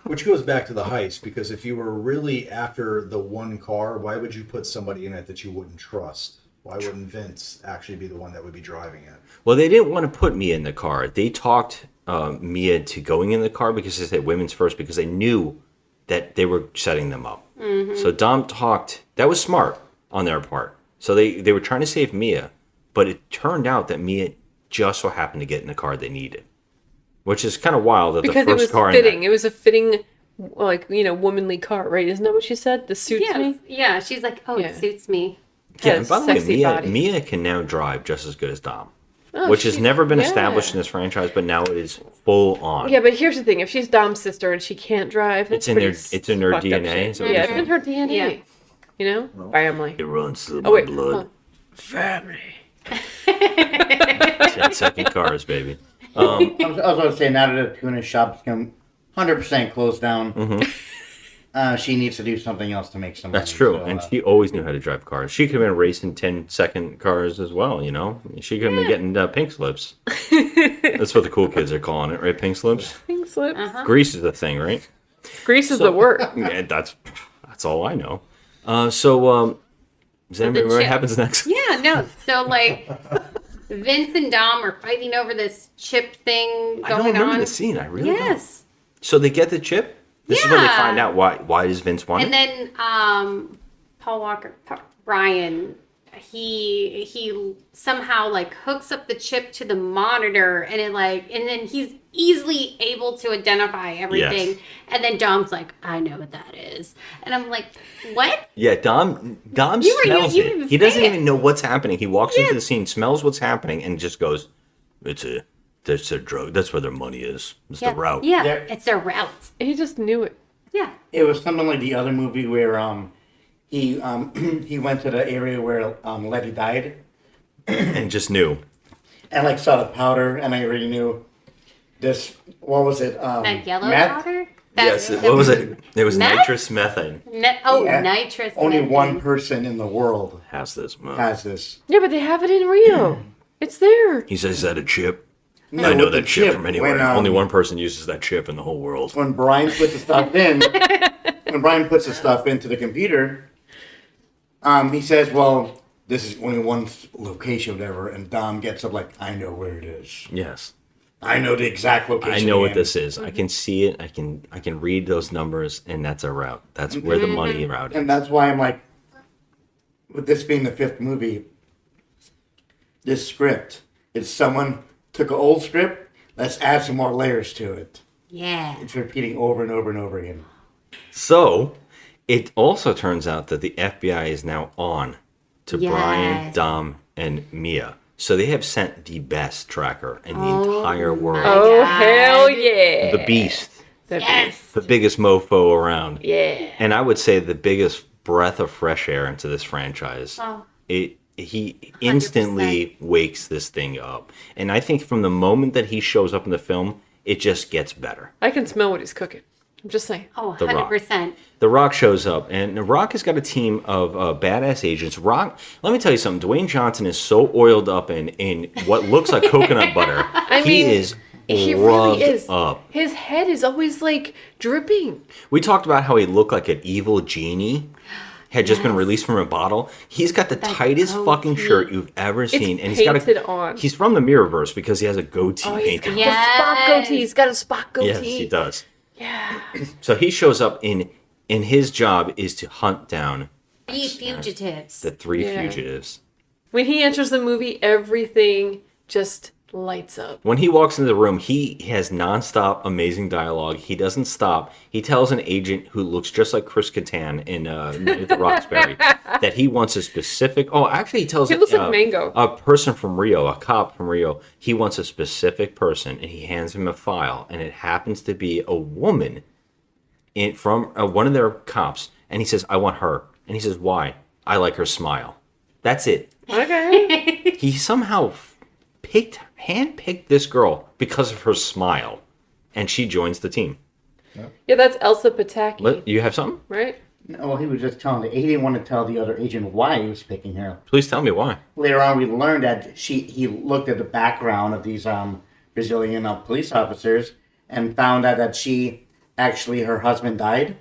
Which goes back to the heist, because if you were really after the one car, why would you put somebody in it that you wouldn't trust? Why wouldn't Vince actually be the one that would be driving it? Well, they didn't want to put Mia in the car. They talked Mia to going in the car because they said women's first, because they knew that they were setting them up. Mhm. So Dom talked. That was smart on their part. So they were trying to save Mia, but it turned out that Mia just so happened to get in the car they needed, which is kind of wild. That Because the it first was car fitting. It was a fitting, like, womanly car, right? Isn't that what she said? This suits Yes. me? Yeah, she's like, oh, Yeah. it suits me. Yeah, Has and by the way, sexy body. Mia can now drive just as good as Dom, Oh, which has she- never been yeah. established in this franchise, but now it is full on. Yeah, but here's the thing: if she's Dom's sister and she can't drive, It's that's in pretty their- it's in her fucked up DNA, shit. is that what Yeah, you're it's in her DNA. Yeah. You know, family. It runs through Oh my wait, blood. hold on. Family. 10-second cars, baby. I was going to say, now that the tuna shop's come 100% closed down, she needs to do something else to make some money. That's true, So, and she always knew how to drive cars. She could have been racing 10-second cars as well, She could have been getting pink slips. That's what the cool kids are calling it, right? Pink slips? Pink slip. Grease is the thing, right? Grease is the word. Yeah, that's all I know. Does anybody remember what chip. happens next? Yeah, no. So like, Vince and Dom are fighting over this chip thing I don't going remember on. the scene. I really don't. Yes. So they get the chip? This is where they Yeah. find out why does Vince want And it? then Paul Walker, Brian, he somehow like hooks up the chip to the monitor, and and then he's easily able to identify everything. Yes. And then Dom's like, I know what that is, and I'm like, what? Yeah, Dom You smells you it. even He doesn't say even know what's happening. He walks into the scene, smells what's happening, and just goes, that's a drug. That's where their money is. It's the route. Yeah, Yeah. it's their route. He just knew it. Yeah. It was something like the other movie where he he went to the area where Letty died And just knew. and like saw the powder, and I already knew this. What was it? That yellow meth? powder. Yes. What was it? It was Meth? nitrous methane. Yeah. Nitrous. Only methane. one person in the world Has this. has this. Yeah, but they have it in Rio. It's there. He says, is that a chip? No, I know with the that chip chip, from anywhere. when, Only one person uses that chip in the whole world. When Brian puts the stuff in, when Brian puts the stuff into the computer, he says, "Well, this is only one location, whatever." And Dom gets up like, "I know where it is. Yes. I know the exact location. I know what again." this is. I can see it. I can read those numbers, and that's a route. That's where the money route is. And that's why I'm like, with this being the fifth movie, this script, it's someone took an old script, let's add some more layers to it. Yeah. It's repeating over and over and over again. So, it also turns out that the FBI is now on to Yes. Brian, Dom, and Mia. So they have sent the best tracker in the entire world. Oh, hell yeah. The beast. Yes. The biggest mofo around. Yeah. And I would say the biggest breath of fresh air into this franchise. Oh. He instantly wakes this thing up. And I think from the moment that he shows up in the film, it just gets better. I can smell what he's cooking. I'm just saying. Oh, The Rock. 100%. The Rock shows up, and The Rock has got a team of badass agents. Rock, let me tell you something. Dwayne Johnson is so oiled up in what looks like coconut butter. He He really rubbed is. up. His head is always like dripping. We talked about how he looked like an evil genie. had just been released from a bottle. He's got the tightest fucking shirt you've ever seen, and he's from the Mirrorverse because he has a goatee painted. The Spock goatee. He's got a Spock goatee. Yes, he does. Yeah. So he shows up in his job is to hunt down 3 fugitives. the 3 fugitives. When he enters the movie, everything just lights up. When he walks into the room, he has nonstop amazing dialogue. He doesn't stop. He tells an agent who looks just like Chris Kattan in the Roxbury that he wants a specific. Oh, actually, he tells He looks like Mango. a person from Rio, a cop from Rio. He wants a specific person, and he hands him a file, and it happens to be a woman from one of their cops, and he says, "I want her," and he says, "Why?" "I like her smile." That's it. Okay. He somehow handpicked this girl because of her smile, and she joins the team. Yeah, that's Elsa Pataki. You have something? Right? No, well, he was just telling he didn't want to tell the other agent why he was picking her. Please tell me why. Later on, we learned that he looked at the background of these Brazilian police officers and found out that her husband died.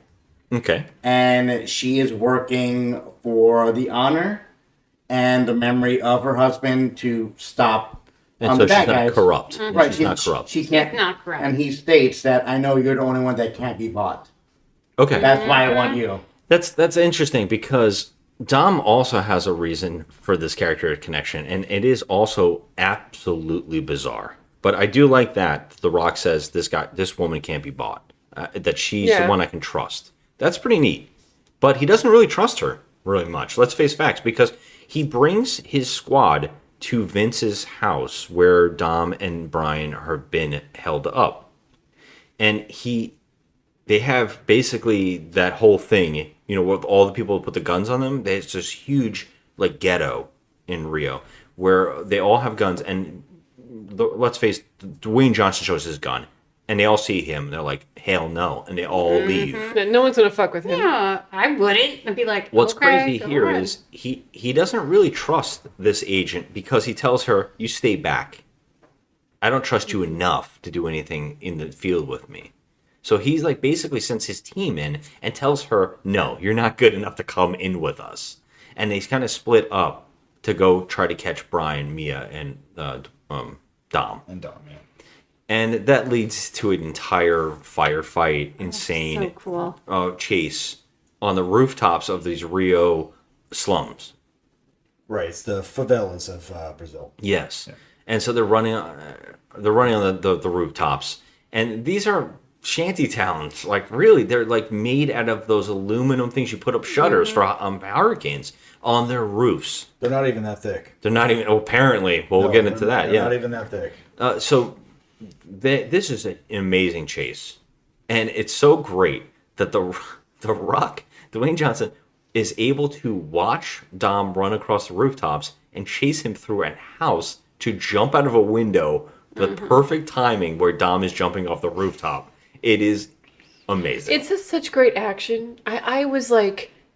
Okay. And she is working for the honor and the memory of her husband to stop And so the she's bad not guys. corrupt. Mm-hmm. Right, She's not corrupt. She can't. She's not corrupt. And he states that I know you're the only one that can't be bought. Okay. That's why I want you. That's interesting because Dom also has a reason for this character connection, and it is also absolutely bizarre. But I do like that The Rock says this woman can't be bought. That she's the one I can trust. That's pretty neat. But he doesn't really trust her really much. Let's face facts, because he brings his squad to Vince's house where Dom and Brian have been held up. And they have basically that whole thing, with all the people who put the guns on them. There's this huge ghetto in Rio where they all have guns, and let's face it, Dwayne Johnson shows his gun. And they all see him. They're like, hell no. And they all leave. No one's going to fuck with him. Yeah, I wouldn't. I'd be like, What's okay, crazy go here on. is he doesn't really trust this agent because he tells her, you stay back. I don't trust you enough to do anything in the field with me. So he's basically sends his team in and tells her, no, you're not good enough to come in with us. And they kind of split up to go try to catch Brian, Mia, and Dom. And Dom, yeah. And that leads to an entire firefight, insane so cool. Chase on the rooftops of these Rio slums. Right, it's the favelas of Brazil. Yes, and so they're running on the rooftops, and these are shanty towns. Really, they're made out of those aluminum things you put up shutters for hurricanes on their roofs. They're not even that thick. They're not even. Apparently, we'll get into that. They're not even that thick. So this is an amazing chase, and it's so great that the Rock, Dwayne Johnson, is able to watch Dom run across the rooftops and chase him through a house to jump out of a window. The perfect timing where Dom is jumping off the rooftop. It is amazing. It's just such great action. I was I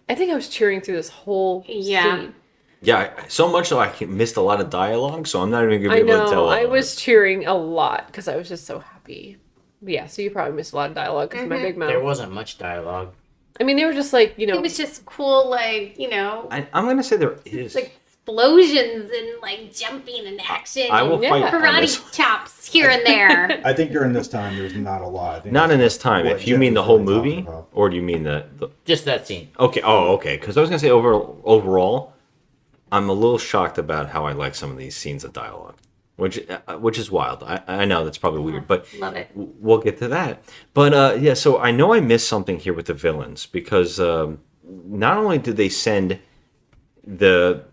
think I was cheering through this whole scene. Yeah, so much so I missed a lot of dialogue, so I'm not even going to be able to tell. I was cheering a lot because I was just so happy. But yeah, so you probably missed a lot of dialogue because of my big mouth. There wasn't much dialogue. I mean, they were just It was just cool, I'm going to say there is. Explosions and jumping and action. I will fight on karate this. chops here and there. I think during this time, there's not a lot. I think Not in this time. what If you Jeff mean the was whole really talking movie, about. or do you mean the Just that scene. Okay. Oh, okay. Because I was gonna say overall, I'm a little shocked about how I like some of these scenes of dialogue, which is wild. I know that's probably weird, but Love it. we'll get to that. But yeah, so I know I missed something here with the villains because not only did they send the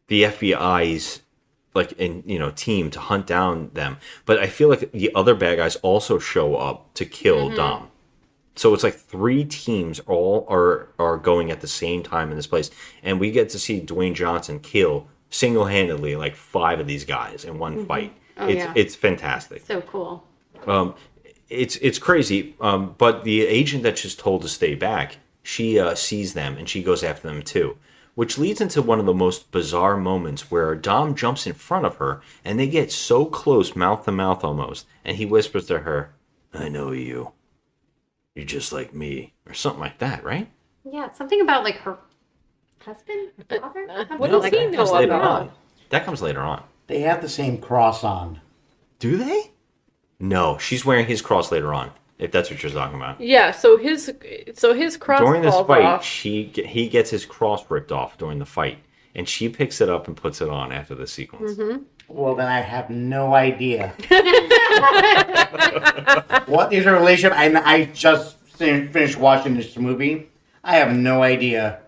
FBI's team to hunt down them, but I feel like the other bad guys also show up to kill Dom. So it's 3 teams all are going at the same time in this place, and we get to see Dwayne Johnson kill single-handedly 5 of these guys in one fight. Oh, It's fantastic. So cool. It's crazy. But the agent that's just told to stay back, she sees them and she goes after them too, which leads into one of the most bizarre moments where Dom jumps in front of her and they get so close, mouth to mouth almost, and he whispers to her, "I know you. You're just like me," or something like that, right? Yeah, something about like her husband, father. What No, does that he comes know later about? on. That comes later on. They have the same cross on. Do they? No, she's wearing his cross later on. If that's what you're talking about. Yeah, so his cross During this falls fight, off. he gets his cross ripped off during the fight, and she picks it up and puts it on after the sequence. Mm-hmm. Well, then I have no idea. What is a relationship? I just finished watching this movie. I have no idea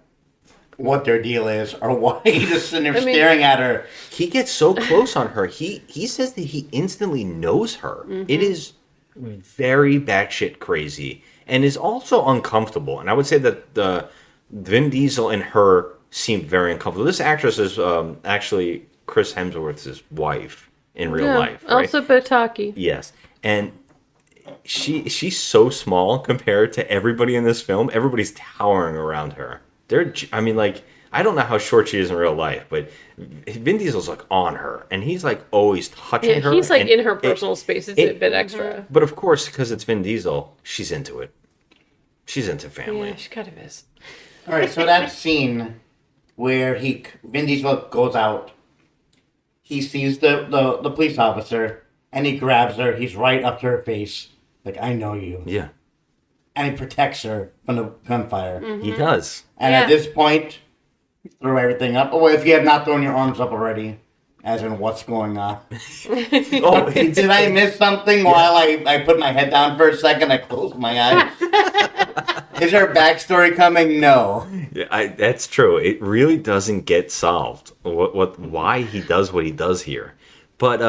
what their deal is or why he's just sitting there staring at her. He gets so close on her. He says that he instantly knows her. Mm-hmm. It is very batshit crazy and is also uncomfortable. And I would say that the Vin Diesel and her seem very uncomfortable. This actress is actually Chris Hemsworth's wife in real life, right? Elsa Pataki. Yes, and she's so small compared to everybody in this film. Everybody's towering around her. I mean, like, I don't know how short she is in real life, but Vin Diesel's like on her, and he's like always touching her. He's like and in her personal space. It's a bit extra. But of course, because it's Vin Diesel, she's into it. She's into family. Yeah, she kind of is. All right, so that scene where Vin Diesel goes out, he sees the police officer, and he grabs her. He's right up to her face, like, I know you. Yeah. And he protects her from the gunfire. He does. And at this point, throw everything up. Oh, if you have not thrown your arms up already, as in what's going on. Oh, did I miss something while I put my head down for a second? I closed my eyes. Is there a backstory coming? No. Yeah, that's true. It really doesn't get solved. Why he does what he does here, but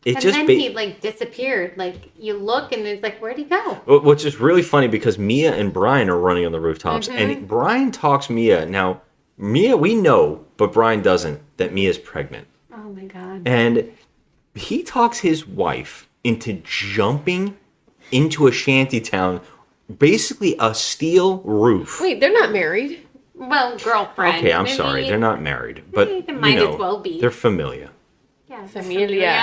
it And just then he like disappeared. Like you look and it's like, where'd he go? which is really funny because Mia and Brian are running on the rooftops, and Brian talks Mia. Now, Mia, we know, but Brian doesn't, that Mia's pregnant. Oh my god. And he talks his wife into jumping into a shanty town, basically a steel roof. Wait, they're not married. Well, girlfriend. Okay, I'm Maybe- sorry, they're not married, but they might you know, as well be. they're familiar. Yeah, Familia.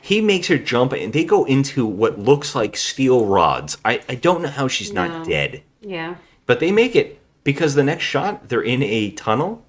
He makes her jump, and they go into what looks like steel rods. I don't know how she's No. not dead, Yeah. but they make it because the next shot, they're in a tunnel.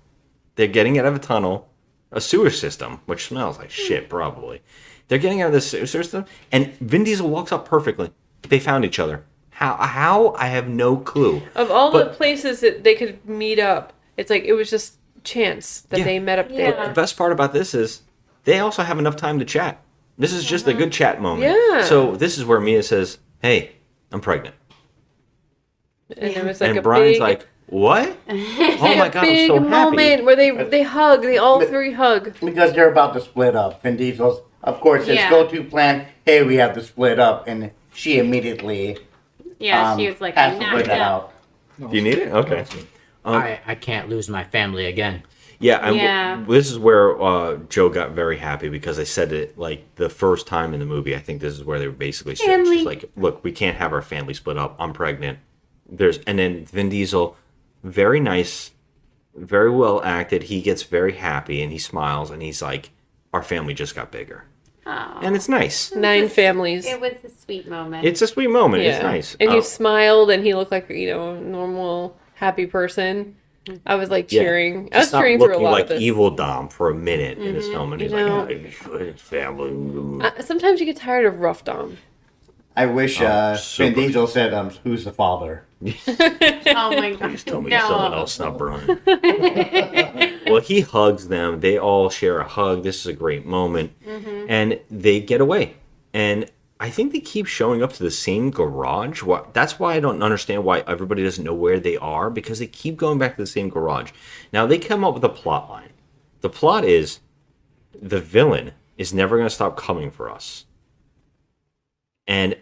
They're getting out of a tunnel, a sewer system, which smells like shit, probably. They're getting out of this sewer system, and Vin Diesel walks up perfectly. They found each other. How? I have no clue. Of all the places that they could meet up, it's like it was just chance that they met up there. The best part about this is they also have enough time to chat. This is just a good chat moment. Yeah. So this is where Mia says, "Hey, I'm pregnant," And there was like and a Brian's big, like, "What? Oh my god, I'm big so happy." moment where they hug. They all three hug. Because they're about to split up. Vin Diesel's, of course, his Yeah. go-to plan, hey, we have to split up. And she immediately Yeah, she was like, has I'm to not put that done. out. Do you need it? Okay. I can't lose my family again. Yeah, Yeah. this is where Joe got very happy because I said it like the first time in the movie. I think this is where they were basically saying, Family. she's like, "Look, we can't have our family split up. I'm pregnant." And then Vin Diesel, very nice, very well acted. He gets very happy and he smiles and he's like, "Our family just got bigger," Oh. and it's nice. 9 families. It was a sweet moment. It's a sweet moment. It's nice. And he smiled and he looked like, a normal, happy person. I was like cheering. I was He's not cheering through a looking lot like of this. evil Dom for a minute in this film, and You he's know- like, "Family." Sometimes you get tired of rough Dom. I wish Oh, Vin super. Diesel said, who's the father? Oh my god. Please tell me No. something else, not Brian. Well, he hugs them. They all share a hug. This is a great moment. And they get away. And I think they keep showing up to the same garage. That's why I don't understand why everybody doesn't know where they are, because they keep going back to the same garage. Now, they come up with a plot line. The plot is the villain is never going to stop coming for us. And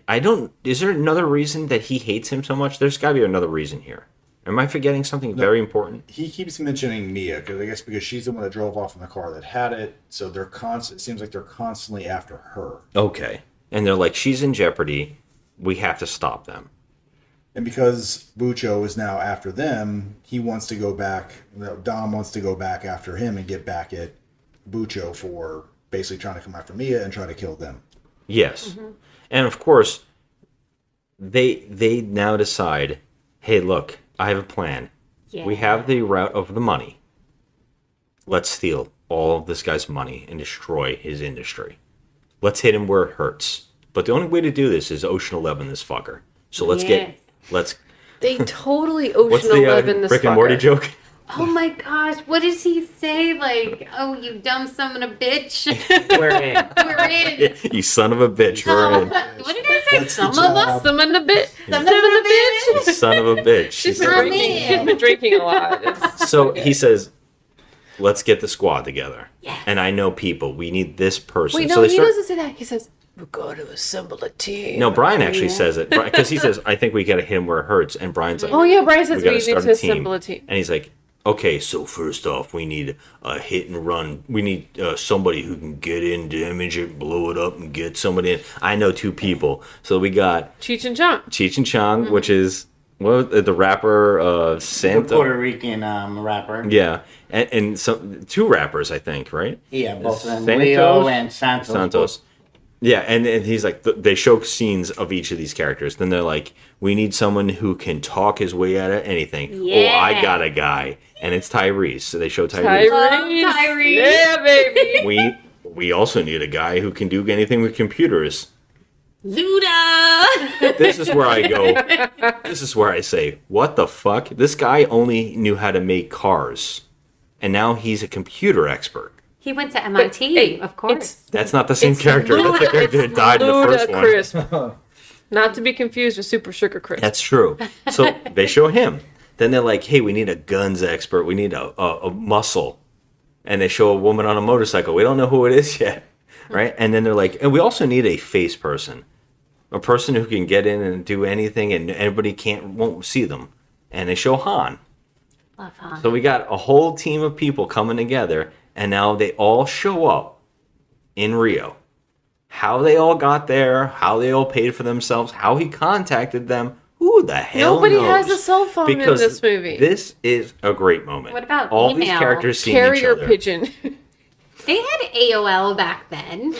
is there another reason that he hates him so much? There's got to be another reason here. Am I forgetting something very important? He keeps mentioning Mia because she's the one that drove off in the car that had it. So they're constant. It seems like they're constantly after her. Okay. And they're like, she's in jeopardy. We have to stop them. And because Bucho is now after them, he wants to go back. Dom wants to go back after him and get back at Bucho for basically trying to come after Mia and try to kill them. Yes. And of course, they now decide, hey, look, I have a plan. Yeah. We have the route of the money. Let's steal all of this guy's money and destroy his industry. Let's hit him where it hurts. But the only way to do this is Ocean 11 this fucker. So let's They totally what's Ocean the 11 this Rick and Morty fucker. joke? Oh my gosh, what does he say? Like, oh, you dumb son of a bitch. We're in. We're in. You son of a bitch, we're in. What did I say? That's Some the of job. us. Some of the bit. Some of the bitch. You son of a bitch. She's He been said. drinking. She's been drinking a lot. It's- So he says, let's get the squad together. Yes. And I know people. We need this person. Wait, so no, they he start- doesn't say that. He says, "We're going to assemble a team." No, Brian actually says it. Because he says, I think we got to hit him where it hurts. And Brian's like, Oh yeah, Brian says we gotta need start to a team. assemble a team. And he's like, okay, so first off, we need a hit and run. We need somebody who can get in, damage it, blow it up, and get somebody in. I know 2 people. So we got Cheech and Chong. Cheech and Chong, which is the rapper The Santa. Puerto Rican rapper. Yeah, and some 2 rappers, I think, right? Yeah, both of them. Santos? Leo and Santos. Santos. Yeah, and he's like, they show scenes of each of these characters. Then they're like, we need someone who can talk his way out of anything. Oh, I got a guy, and it's Tyrese. So they show Tyrese. Tyrese. Yeah, baby. We also need a guy who can do anything with computers. Luda. This is where I go. This is where I say, what the fuck? This guy only knew how to make cars, and now he's a computer expert. He went to MIT, of course. That's not the same character. That's the character that died in the first one. Crisp. Not to be confused with Super Sugar Crisp. That's true. So they show him. Then they're like, hey, we need a guns expert. We need a muscle. And they show a woman on a motorcycle. We don't know who it is yet. Right? And then they're like, and we also need a face person. A person who can get in and do anything and everybody won't see them. And they show Han. Love Han. So we got a whole team of people coming together. And now they all show up in Rio. How they all got there, how they all paid for themselves, how he contacted them, who the hell Nobody knows? has a cell phone Because in this movie. This is a great moment. What about all these email? characters seeing each Carrier other? pigeon. They had AOL back then.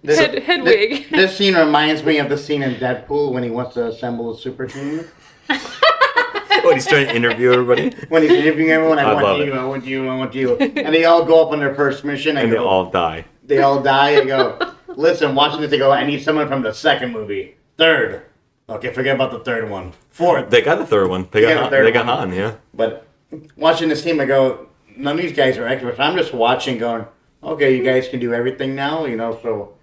Hedwig. This scene reminds me of the scene in Deadpool when he wants to assemble a super team. When he's trying to interview everybody? When he's interviewing everyone, I love want it. you, I want you, I want you. And they all go up on their first mission. And they all die. They all die. And go, listen, watching this, they go, I need someone from the second movie. Third. Okay, forget about the third one. Fourth. They got the third one. They got Han, yeah. But watching this team, I go, none of these guys are experts. I'm just watching going, okay, you guys can do everything now, so...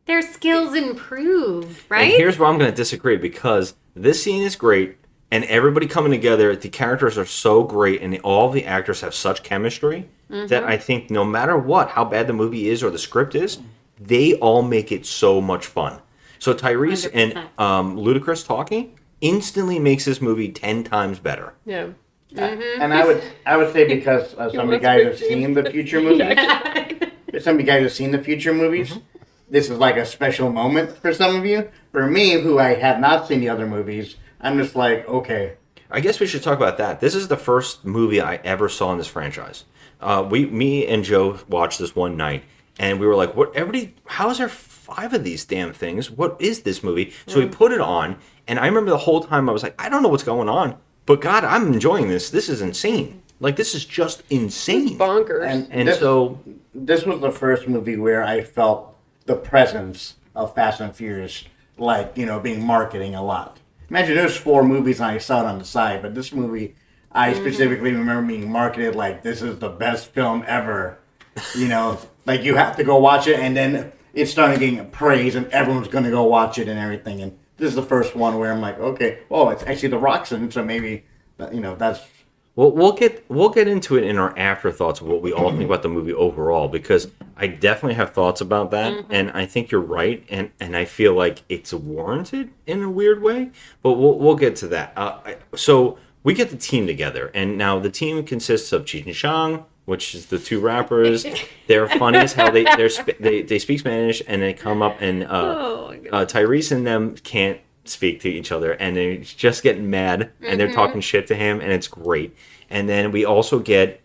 Their skills improve, right? And here's where I'm going to disagree, because this scene is great, and everybody coming together, the characters are so great, and all the actors have such chemistry that I think no matter what, how bad the movie is or the script is, they all make it so much fun. So Tyrese 100%. And Ludacris talking instantly makes this movie 10 times better. Yeah. And I would say because some of you guys have seen the future movies. Some of you guys have seen the future movies. This is like a special moment for some of you. For me, who I have not seen the other movies, I'm just like, okay. I guess we should talk about that. This is the first movie I ever saw in this franchise. Me and Joe watched this one night, and we were like, how is there 5 of these damn things? What is this movie? So we put it on, and I remember the whole time I was like, I don't know what's going on, but God, I'm enjoying this. This is insane. Like, this is just insane. Bonkers. And so... This was the first movie where I felt the presence of Fast and Furious, being marketing a lot. Imagine there's 4 movies and I saw it on the side, but this movie, I specifically remember being marketed like this is the best film ever. Like you have to go watch it, and then it started getting praise, and everyone's going to go watch it and everything. And this is the first one where I'm like, okay, it's actually The Rock's in it, so maybe, that's... Well, we'll get into it in our afterthoughts of what we all think about the movie overall, because I definitely have thoughts about that, and I think you're right, and I feel like it's warranted in a weird way, but we'll get to that. So we get the team together, and now the team consists of Cheech and Chong, which is the 2 rappers. They're funny as hell. They speak Spanish, and they come up, and Tyrese and them can't speak to each other, and they're just getting mad, and they're talking shit to him, and it's great. And then we also get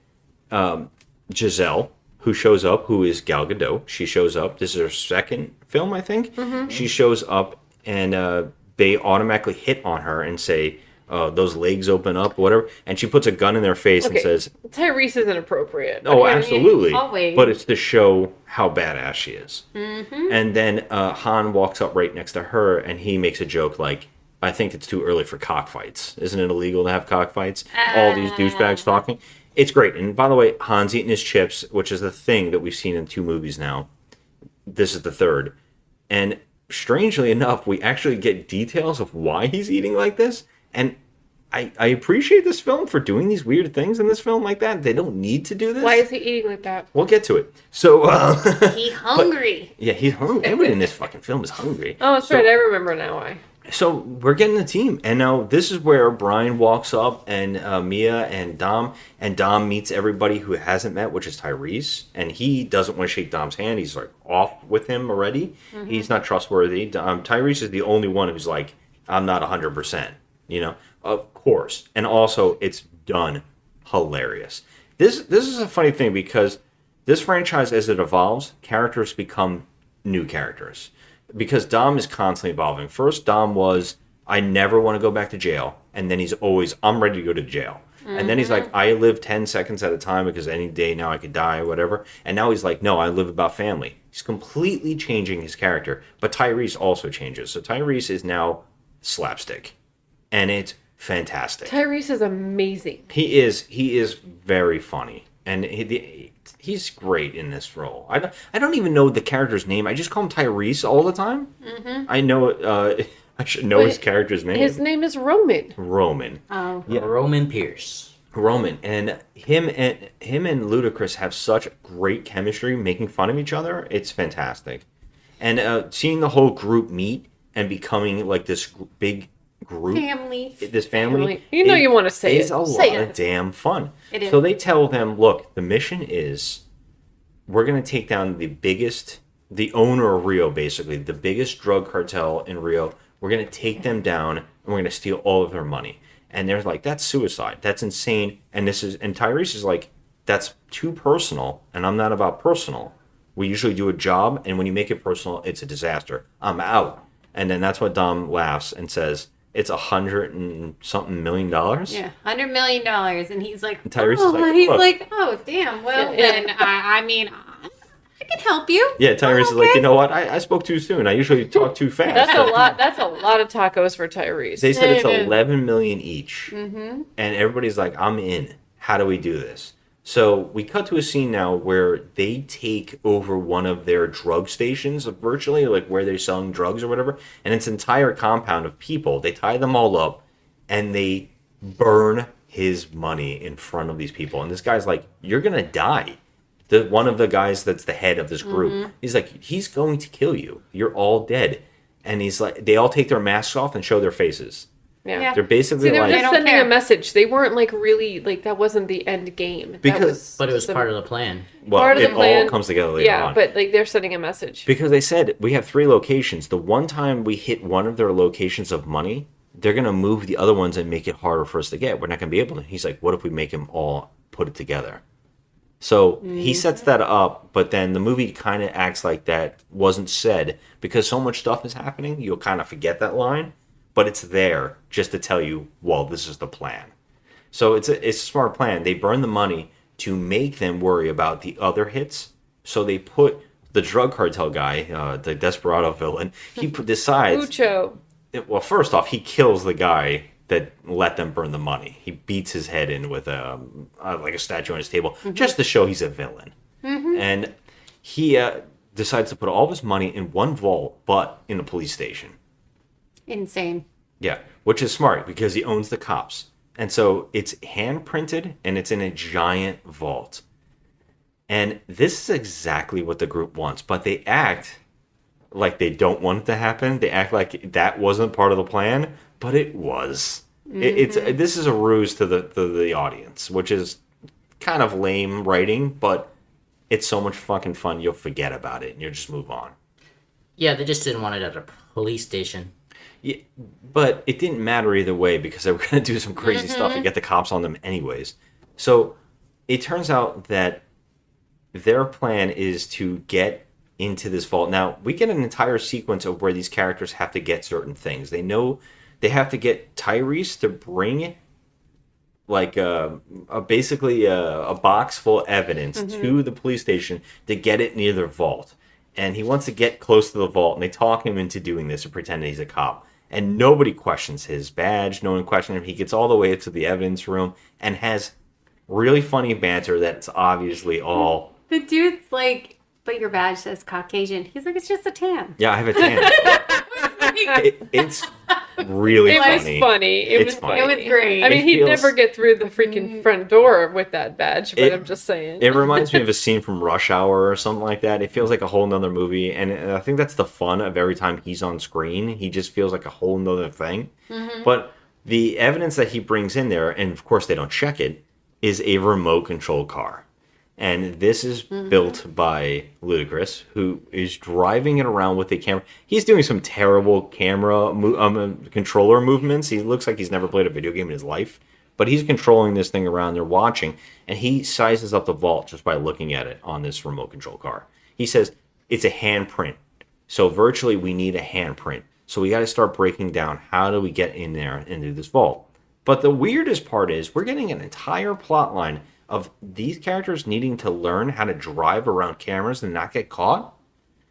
Giselle, who shows up, who is Gal Gadot. She shows up. This is her second film, I think. She shows up, and they automatically hit on her and say, those legs open up, whatever. And she puts a gun in their face and says, Tyrese isn't appropriate. oh, Okay, absolutely. always. But it's to show how badass she is. Mm-hmm. And then Han walks up right next to her and he makes a joke like, I think it's too early for cockfights. Isn't it illegal to have cockfights? All these douchebags talking. It's great. And by the way, Han's eating his chips, which is the thing that we've seen in 2 movies now. This is the 3rd. And strangely enough, we actually get details of why he's eating like this. And I appreciate this film for doing these weird things in this film like that. They don't need to do this. Why is he eating like that? We'll get to it. So, He hungry. yeah, he's hungry. Everybody in this fucking film is hungry. Oh, that's right. I remember now why. So we're getting the team, and now this is where Brian walks up, and Mia and Dom meets everybody who hasn't met, which is Tyrese, and he doesn't want to shake Dom's hand. He's like off with him already. Mm-hmm. He's not trustworthy. Tyrese is the only one who's like, I'm not 100%. You know, of course, and also it's done hilarious. This is a funny thing because this franchise, as it evolves, characters become new characters. Because Dom is constantly evolving. First, Dom was, I never want to go back to jail. And then he's always, I'm ready to go to jail. Mm-hmm. And then he's like, I live 10 seconds at a time because any day now I could die or whatever. And now he's like, no, I live about family. He's completely changing his character. But Tyrese also changes. So Tyrese is now slapstick. And it's fantastic. Tyrese is amazing. He is very funny. And he's great in this role. I don't even know the character's name. I just call him Tyrese all the time. Mm-hmm. I know I should know his character's name. His name is Roman. Roman. Oh. Yeah. Roman Pierce. Roman. And him and Ludacris have such great chemistry making fun of each other. It's fantastic. And seeing the whole group meet and becoming like this big group. Family. This family. You know you want to say it's it. a Say lot it. of damn fun. It is. So they tell them, look, the mission is we're going to take down the owner of Rio, basically, the biggest drug cartel in Rio. We're going to take them down and we're going to steal all of their money. And they're like, that's suicide. That's insane. And Tyrese is like, that's too personal. And I'm not about personal. We usually do a job. And when you make it personal, it's a disaster. I'm out. And then that's what Dom laughs and says, it's $100 and something million. Yeah, $100 million, and he's like, Tyrese is oh, like, he's look. like, oh, damn. Well, then I mean, I can help you. Yeah, Tyrese is like, you know what? I spoke too soon. I usually talk too fast. That's a lot. That's a lot of tacos for Tyrese. They said it's 11 million each, Mm-hmm. and everybody's like, I'm in. How do we do this? So we cut to a scene now where they take over one of their drug stations, virtually, like where they're selling drugs or whatever, and it's an entire compound of people. They tie them all up, and they burn his money in front of these people. And this guy's like, you're going to die. One of the guys that's the head of this group, Mm-hmm. he's like, he's going to kill you. You're all dead. And he's like, they all take their masks off and show their faces. Yeah. They're basically they were like, just sending a message. They weren't like really like that wasn't the end game. But it was part of the plan. well, part of it the plan. all comes together later Yeah, on. but like they're sending a message. Because they said we have 3 locations. The one time we hit one of their locations of money, they're going to move the other ones and make it harder for us to get. We're not going to be able to. He's like, what if we make them all put it together? So he sets that up, but then the movie kind of acts like that wasn't said because so much stuff is happening, you'll kind of forget that line, but it's there just to tell you, well, this is the plan. So it's a smart plan. They burn the money to make them worry about the other hits. So they put the drug cartel guy, the Desperado villain, he decides... Ucho. Well, first off, he kills the guy that let them burn the money. He beats his head in with like a statue on his table, just to show he's a villain. Mm-hmm. And he decides to put all of his money in one vault, but in a police station. Insane. Yeah, which is smart because he owns the cops. And so it's hand printed and it's in a giant vault. And this is exactly what the group wants, but they act like they don't want it to happen. They act like that wasn't part of the plan, but it was. Mm-hmm. This is a ruse to the audience, which is kind of lame writing, but it's so much fucking fun you'll forget about it and you'll just move on. Yeah, they just didn't want it at a police station. Yeah, but it didn't matter either way because they were going to do some crazy stuff and get the cops on them anyways. So it turns out that their plan is to get into this vault. Now, we get an entire sequence of where these characters have to get certain things. They know they have to get Tyrese to bring like basically a box full of evidence to the police station to get it near their vault. And he wants to get close to the vault, and they talk him into doing this and pretending he's a cop. And nobody questions his badge. No one questions him. He gets all the way to the evidence room and has really funny banter that's obviously all... The dude's like, but your badge says Caucasian. He's like, it's just a tan. Yeah, I have a tan. It's really funny. It was funny. It was funny. It was great. I mean, It he'd feels- never get through the freaking front door with that badge, but I'm just saying. It reminds me of a scene from Rush Hour or something like that. It feels like a whole nother movie, and I think that's the fun of every time he's on screen. He just feels like a whole nother thing. But the evidence that he brings in there, and of course they don't check it, is a remote control car. And this is built by Ludacris, who is driving it around with a camera. He's doing some terrible camera controller movements. He looks like he's never played a video game in his life. But he's controlling this thing around. They're watching. And he sizes up the vault just by looking at it on this remote control car. He says, it's a handprint. So virtually we need a handprint. So we got to start breaking down how do we get in there and do this vault. But the weirdest part is we're getting an entire plot line of these characters needing to learn how to drive around cameras and not get caught.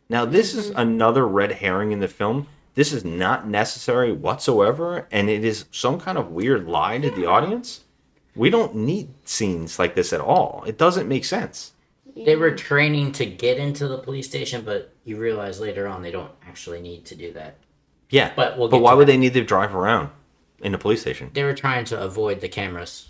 Now, this is another red herring in the film. This is not necessary whatsoever, and it is some kind of weird lie to the audience. We don't need scenes like this at all. It doesn't make sense. They were training to get into the police station, but you realize later on they don't actually need to do that. Yeah, But we'll but get why to would that. they need to drive around in a police station? They were trying to avoid the cameras.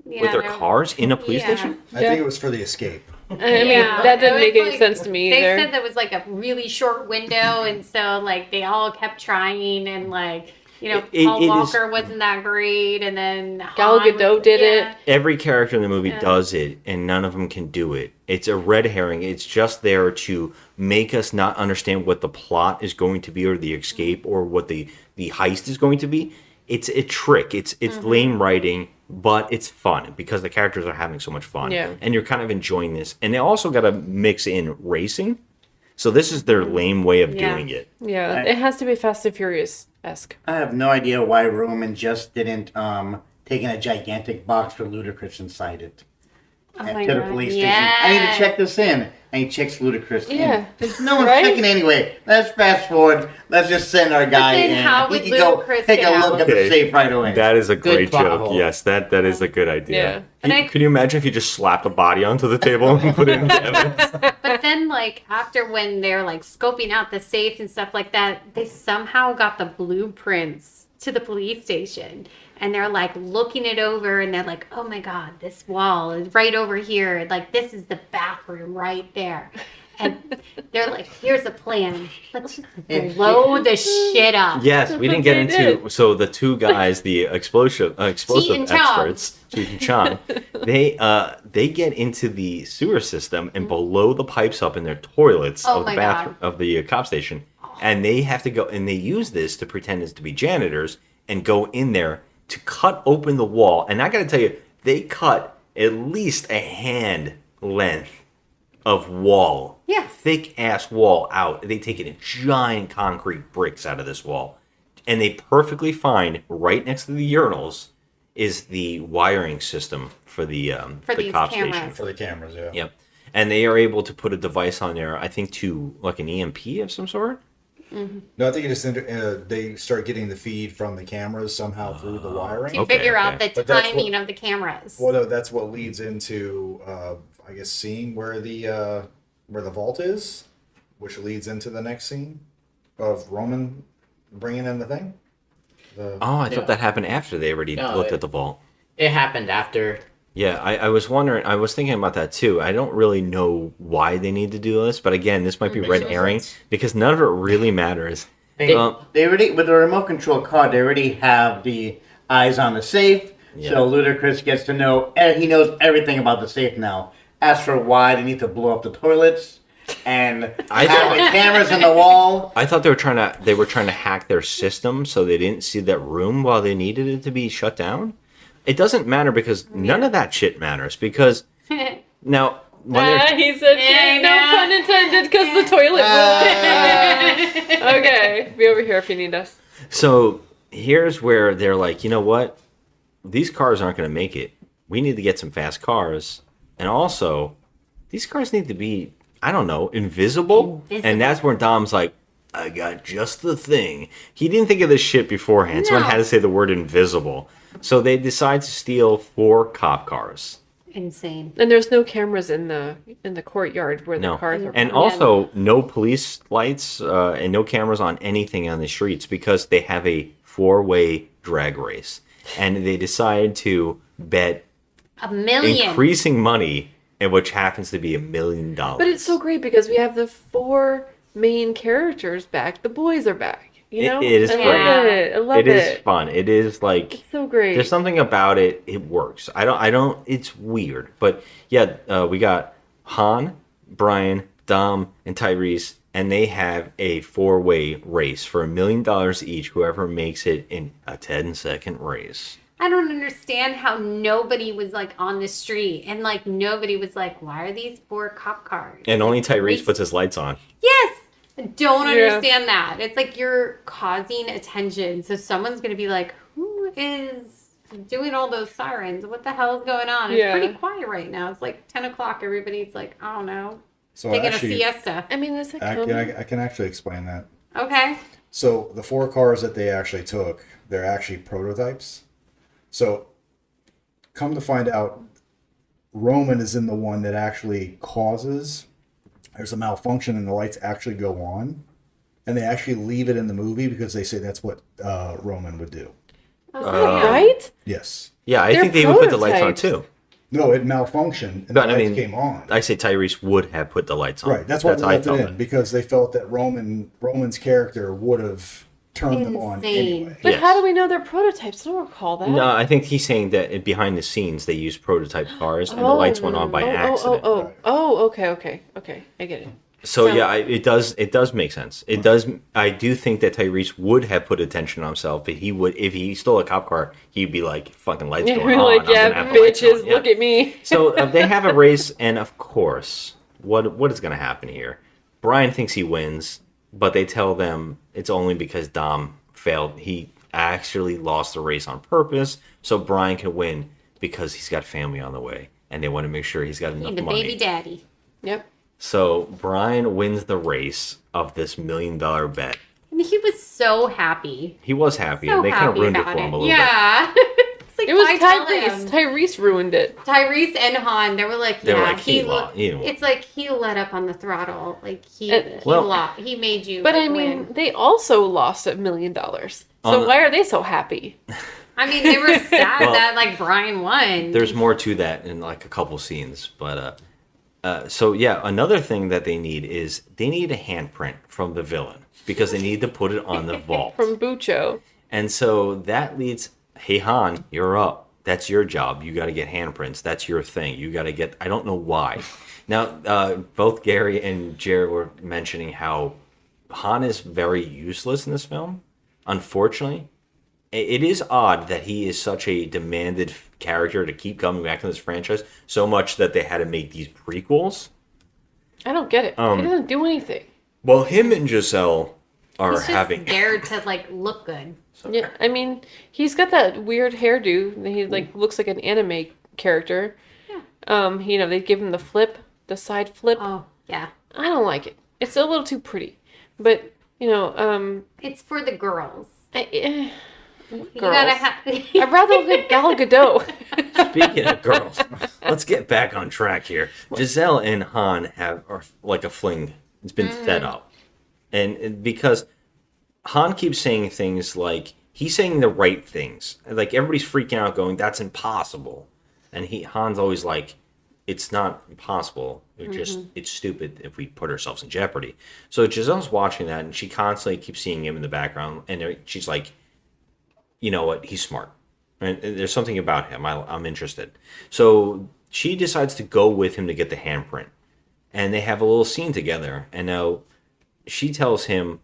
With their cars in a police station? I think it was for the escape. I mean, that didn't make any sense to me They either. said that was like a really short window, and so like they all kept trying, and like Paul it is- Walker wasn't that great, and then Gal Han Gadot was- did yeah. it. Every character in the movie Yeah. does it, and none of them can do it. It's a red herring. It's just there to make us not understand what the plot is going to be, or the escape, or what the heist is going to be. It's a trick. It's lame writing, but it's fun because the characters are having so much fun. Yeah. And you're kind of enjoying this. And they also got to mix in racing. So this is their lame way of doing it. Yeah, it has to be Fast and Furious-esque. I have no idea why Roman just didn't take in a gigantic box for Ludacris inside it. Oh And my to the God, police station. I need to check this in. And he checks Ludacris Yeah. in. There's no one's Right? checking anyway. Let's fast forward. Let's just send our guy then in. how He would can go Ludacris take get a out? look at the Okay. safe right away. That is a Good great plot joke. hole. Yes, that is a good idea. Yeah. Can you imagine if you just slapped a body onto the table and put it in evidence? But then, like, after when they're like scoping out the safe and stuff like that, they somehow got the blueprints to the police station. And they're like looking it over, and they're like, oh my God, this wall is right over here. Like, this is the bathroom right there. And they're like, here's a plan. Let's just blow the shit up. Yes, we didn't get what they into. So the two guys, the explosive Cheech and Chong. experts, Cheech and Chong, they get into the sewer system and blow the pipes up in their toilets Oh of the my bathroom God. of the cop station, and they have to go and they use this to pretend as to be janitors and go in there to cut open the wall. And I got to tell you, they cut at least a hand length of wall. Yeah. Thick ass wall out. They take in giant concrete bricks out of this wall. And they perfectly find right next to the urinals is the wiring system for the these cop cameras. station. For the cameras, yeah. Yep. And they are able to put a device on there, I think, to like an EMP of some sort. No, I think it just they start getting the feed from the cameras somehow through the wiring. To figure out the But that's what- timing of the cameras. Well, no, that's what leads into, I guess, seeing where the vault is, which leads into the next scene of Roman bringing in the thing. Oh, I thought that happened after they already No, looked at the vault. It happened after. Yeah, I was wondering. I was thinking about that too. I don't really know why they need to do this, but again, this might be Makes red no herring sense. because none of it really matters. They already, with the remote control car, they already have the eyes on the safe. Yeah. So Ludacris gets to know, he knows everything about the safe now. As for why they need to blow up the toilets and have the cameras in the wall. I thought they were trying to hack their system so they didn't see that room while they needed it to be shut down. It doesn't matter because none of that shit matters because now he said no pun intended because the toilet blew up. Okay, be over here if you need us. So here's where they're like, you know what? These cars aren't going to make it. We need to get some fast cars. And also, these cars need to be, I don't know, invisible. And that's where Dom's like, I got just the thing. He didn't think of this shit beforehand. Someone had to say the word invisible. So they decide to steal 4 cop cars. Insane. And there's no cameras in the courtyard where the cars are. And also, no police lights and no cameras on anything on the streets because they have a 4-way drag race. And they decide to bet $1 million. Increasing money, which happens to be $1 million. But it's so great because we have the 4 main characters back. The boys are back. You know? It is I great. love it. I love it. It is fun. It is like it's so great. There's something about it. It works. I don't. It's weird, but yeah, we got Han, Brian, Dom, and Tyrese, and they have a 4-way race for $1 million each. Whoever makes it in a 10-second race. I don't understand how nobody was like on the street and like nobody was like, why are these 4 cop cars? And only Tyrese puts his lights on. Yes. I don't understand that. It's like you're causing attention. So someone's going to be like, who is doing all those sirens? What the hell is going on? It's pretty quiet right now. It's like 10 o'clock. Everybody's like, I don't know. So taking actually, a siesta. I mean, it's like I can actually explain that. Okay. So the 4 cars that they actually took, they're actually prototypes. So come to find out, Roman is in the one that actually causes, there's a malfunction and the lights actually go on. And they actually leave it in the movie because they say that's what Roman would do. Right? Yes. Yeah, I think they would put the lights on too. No, it malfunctioned and the lights came on. I say Tyrese would have put the lights on. Right, that's why they left I it felt in, because they felt that Roman's character would have turned them on anyway. But how do we know they're prototypes? I don't recall that. No, I think he's saying that behind the scenes they use prototype cars and the lights went on by accident. Okay. I get it. So yeah, it does make sense. It does. I do think that Tyrese would have put attention on himself, but he would, if he stole a cop car, he'd be like, "Fucking lights going on." Like, yeah, bitches, look at me. So they have a race, and of course, what is going to happen here? Brian thinks he wins, but they tell them it's only because Dom failed. He actually lost the race on purpose, so Brian can win because he's got family on the way, and they want to make sure he's got enough The money. baby daddy. Yep. So Brian wins the race of this $1 million bet. And he was so happy. He was happy, So and they kind of happy ruined it about for him a it. little Yeah. It's like, It was why tell Tyrese. him? Tyrese ruined it. Tyrese and Han, they were like, They were yeah, like, he lo- you know. it's like he let up on the throttle. Like he he made you. But like, I mean, win. they also lost $1 million. So why are they so happy? I mean, they were sad Well, that like Brian won. There's more to that in like a couple scenes, but so yeah, another thing that they need is they need a handprint from the villain because they need to put it on the vault. From Bucho. And so that leads, hey Han, you're up. That's your job. You got to get handprints. That's your thing. You got to get. I don't know why. Now, both Gary and Jared were mentioning how Han is very useless in this film. Unfortunately, it is odd that he is such a demanded character to keep coming back to this franchise, so much that they had to make these prequels. I don't get it. He doesn't do anything. Well, him and Giselle are He's just having. scared to like look good. Yeah, I mean, he's got that weird hairdo. He like looks like an anime character. Yeah. You know, they give him the side flip. Oh, yeah. I don't like it. It's a little too pretty. But, you know, it's for the girls. You gotta have. I'd rather look at Gal Gadot. Speaking of girls, let's get back on track here. Giselle and Han are like a fling. It's been set up. And because Han keeps saying things like, he's saying the right things. Like, everybody's freaking out going, that's impossible. And Han's always like, it's not impossible. It's stupid if we put ourselves in jeopardy. So Giselle's watching that, and she constantly keeps seeing him in the background. And she's like, you know what? He's smart. And there's something about him. I'm interested. So she decides to go with him to get the handprint. And they have a little scene together. And now she tells him,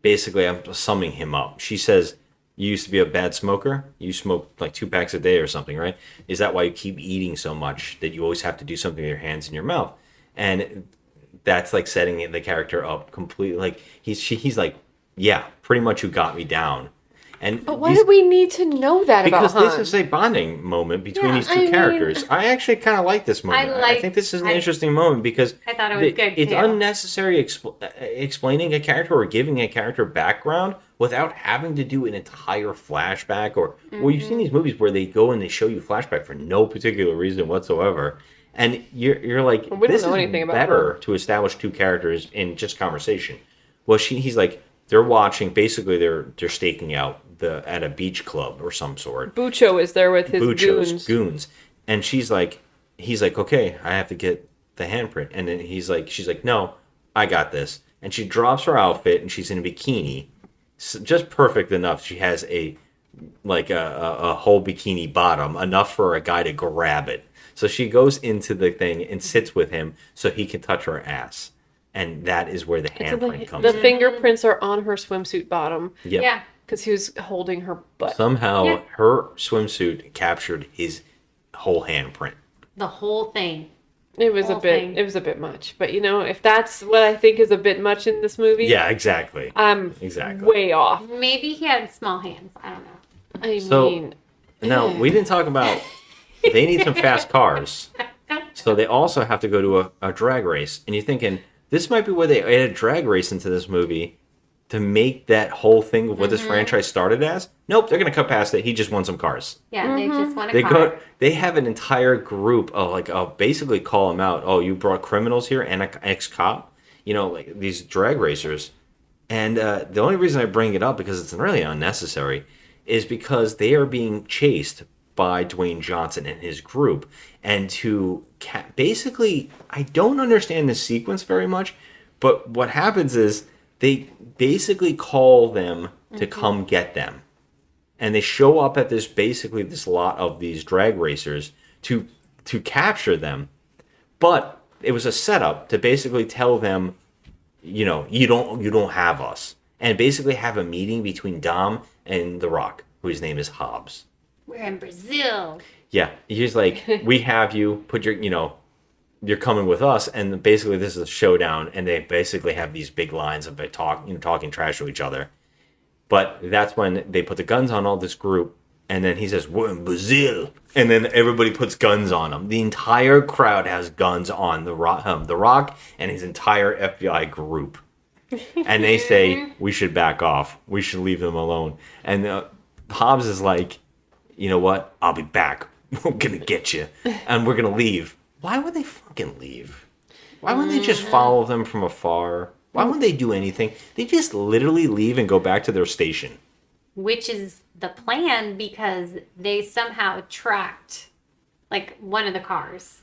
basically, I'm summing him up. She says, You used to be a bad smoker. You smoke like 2 packs a day or something, right? Is that why you keep eating so much that you always have to do something with your hands and your mouth? And that's like setting the character up completely. Like he's like, yeah, pretty much you got me down. And But why do we need to know that because about Han? this is a bonding moment between Yeah, these two I mean- characters. I actually kind of like this moment. I think this is an interesting moment because I thought it was good, it's too. unnecessary explaining a character or giving a character background without having to do an entire flashback or well, you've seen these movies where they go and they show you flashback for no particular reason whatsoever. And you're like, We don't this know is anything about better her. to establish two characters in just conversation. Well, he's like, they're watching. Basically, they're staking out at a beach club or some sort. Bucho is there with his Goons. And he's like, okay, I have to get the handprint. And then she's like, no, I got this. And she drops her outfit and she's in a bikini, just perfect enough. She has a whole bikini bottom, enough for a guy to grab it. So she goes into the thing and sits with him so he can touch her ass. And that is where the handprint comes The in. fingerprints are on her swimsuit bottom. Yep. Yeah. Because he was holding her butt. Somehow her swimsuit captured his whole handprint. The whole thing. It was Whole a bit. thing. It was a bit much, but if that's what I think is a bit much in this movie, Yeah, exactly. I'm Exactly. way off. Maybe he had small hands. I don't know. I So- mean, Now, we didn't talk about they need some fast cars. So they also have to go to a drag race. And you're thinking, this might be where they add a drag race into this movie to make that whole thing of what this franchise started as. Nope, they're going to cut past it. He just won some cars. Yeah, they just want They a car. they have an entire group of basically call them out. Oh, you brought criminals here and an ex-cop, like these drag racers. And the only reason I bring it up, because it's really unnecessary, is because they are being chased by Dwayne Johnson and his group. And to basically, I don't understand the sequence very much, but what happens is they basically call them to come get them. And they show up at this lot of these drag racers to capture them. But it was a setup to basically tell them, you don't have us. And basically have a meeting between Dom and The Rock, whose name is Hobbs. We're in Brazil. Yeah, he's like, we have you, put your, you're coming with us, and basically this is a showdown, and they basically have these big lines of talking trash to each other. But that's when they put the guns on all this group, and then he says, we're in Brazil, and then everybody puts guns on him. The entire crowd has guns on The Rock and his entire FBI group. And they say, we should back off. We should leave them alone. And Hobbs is like, you know what? I'll be back. We're going to get you. And we're going to leave. Why would they fucking leave? Why wouldn't they just follow them from afar? Why wouldn't they do anything? They just literally leave and go back to their station. Which is the plan because they somehow tracked one of the cars.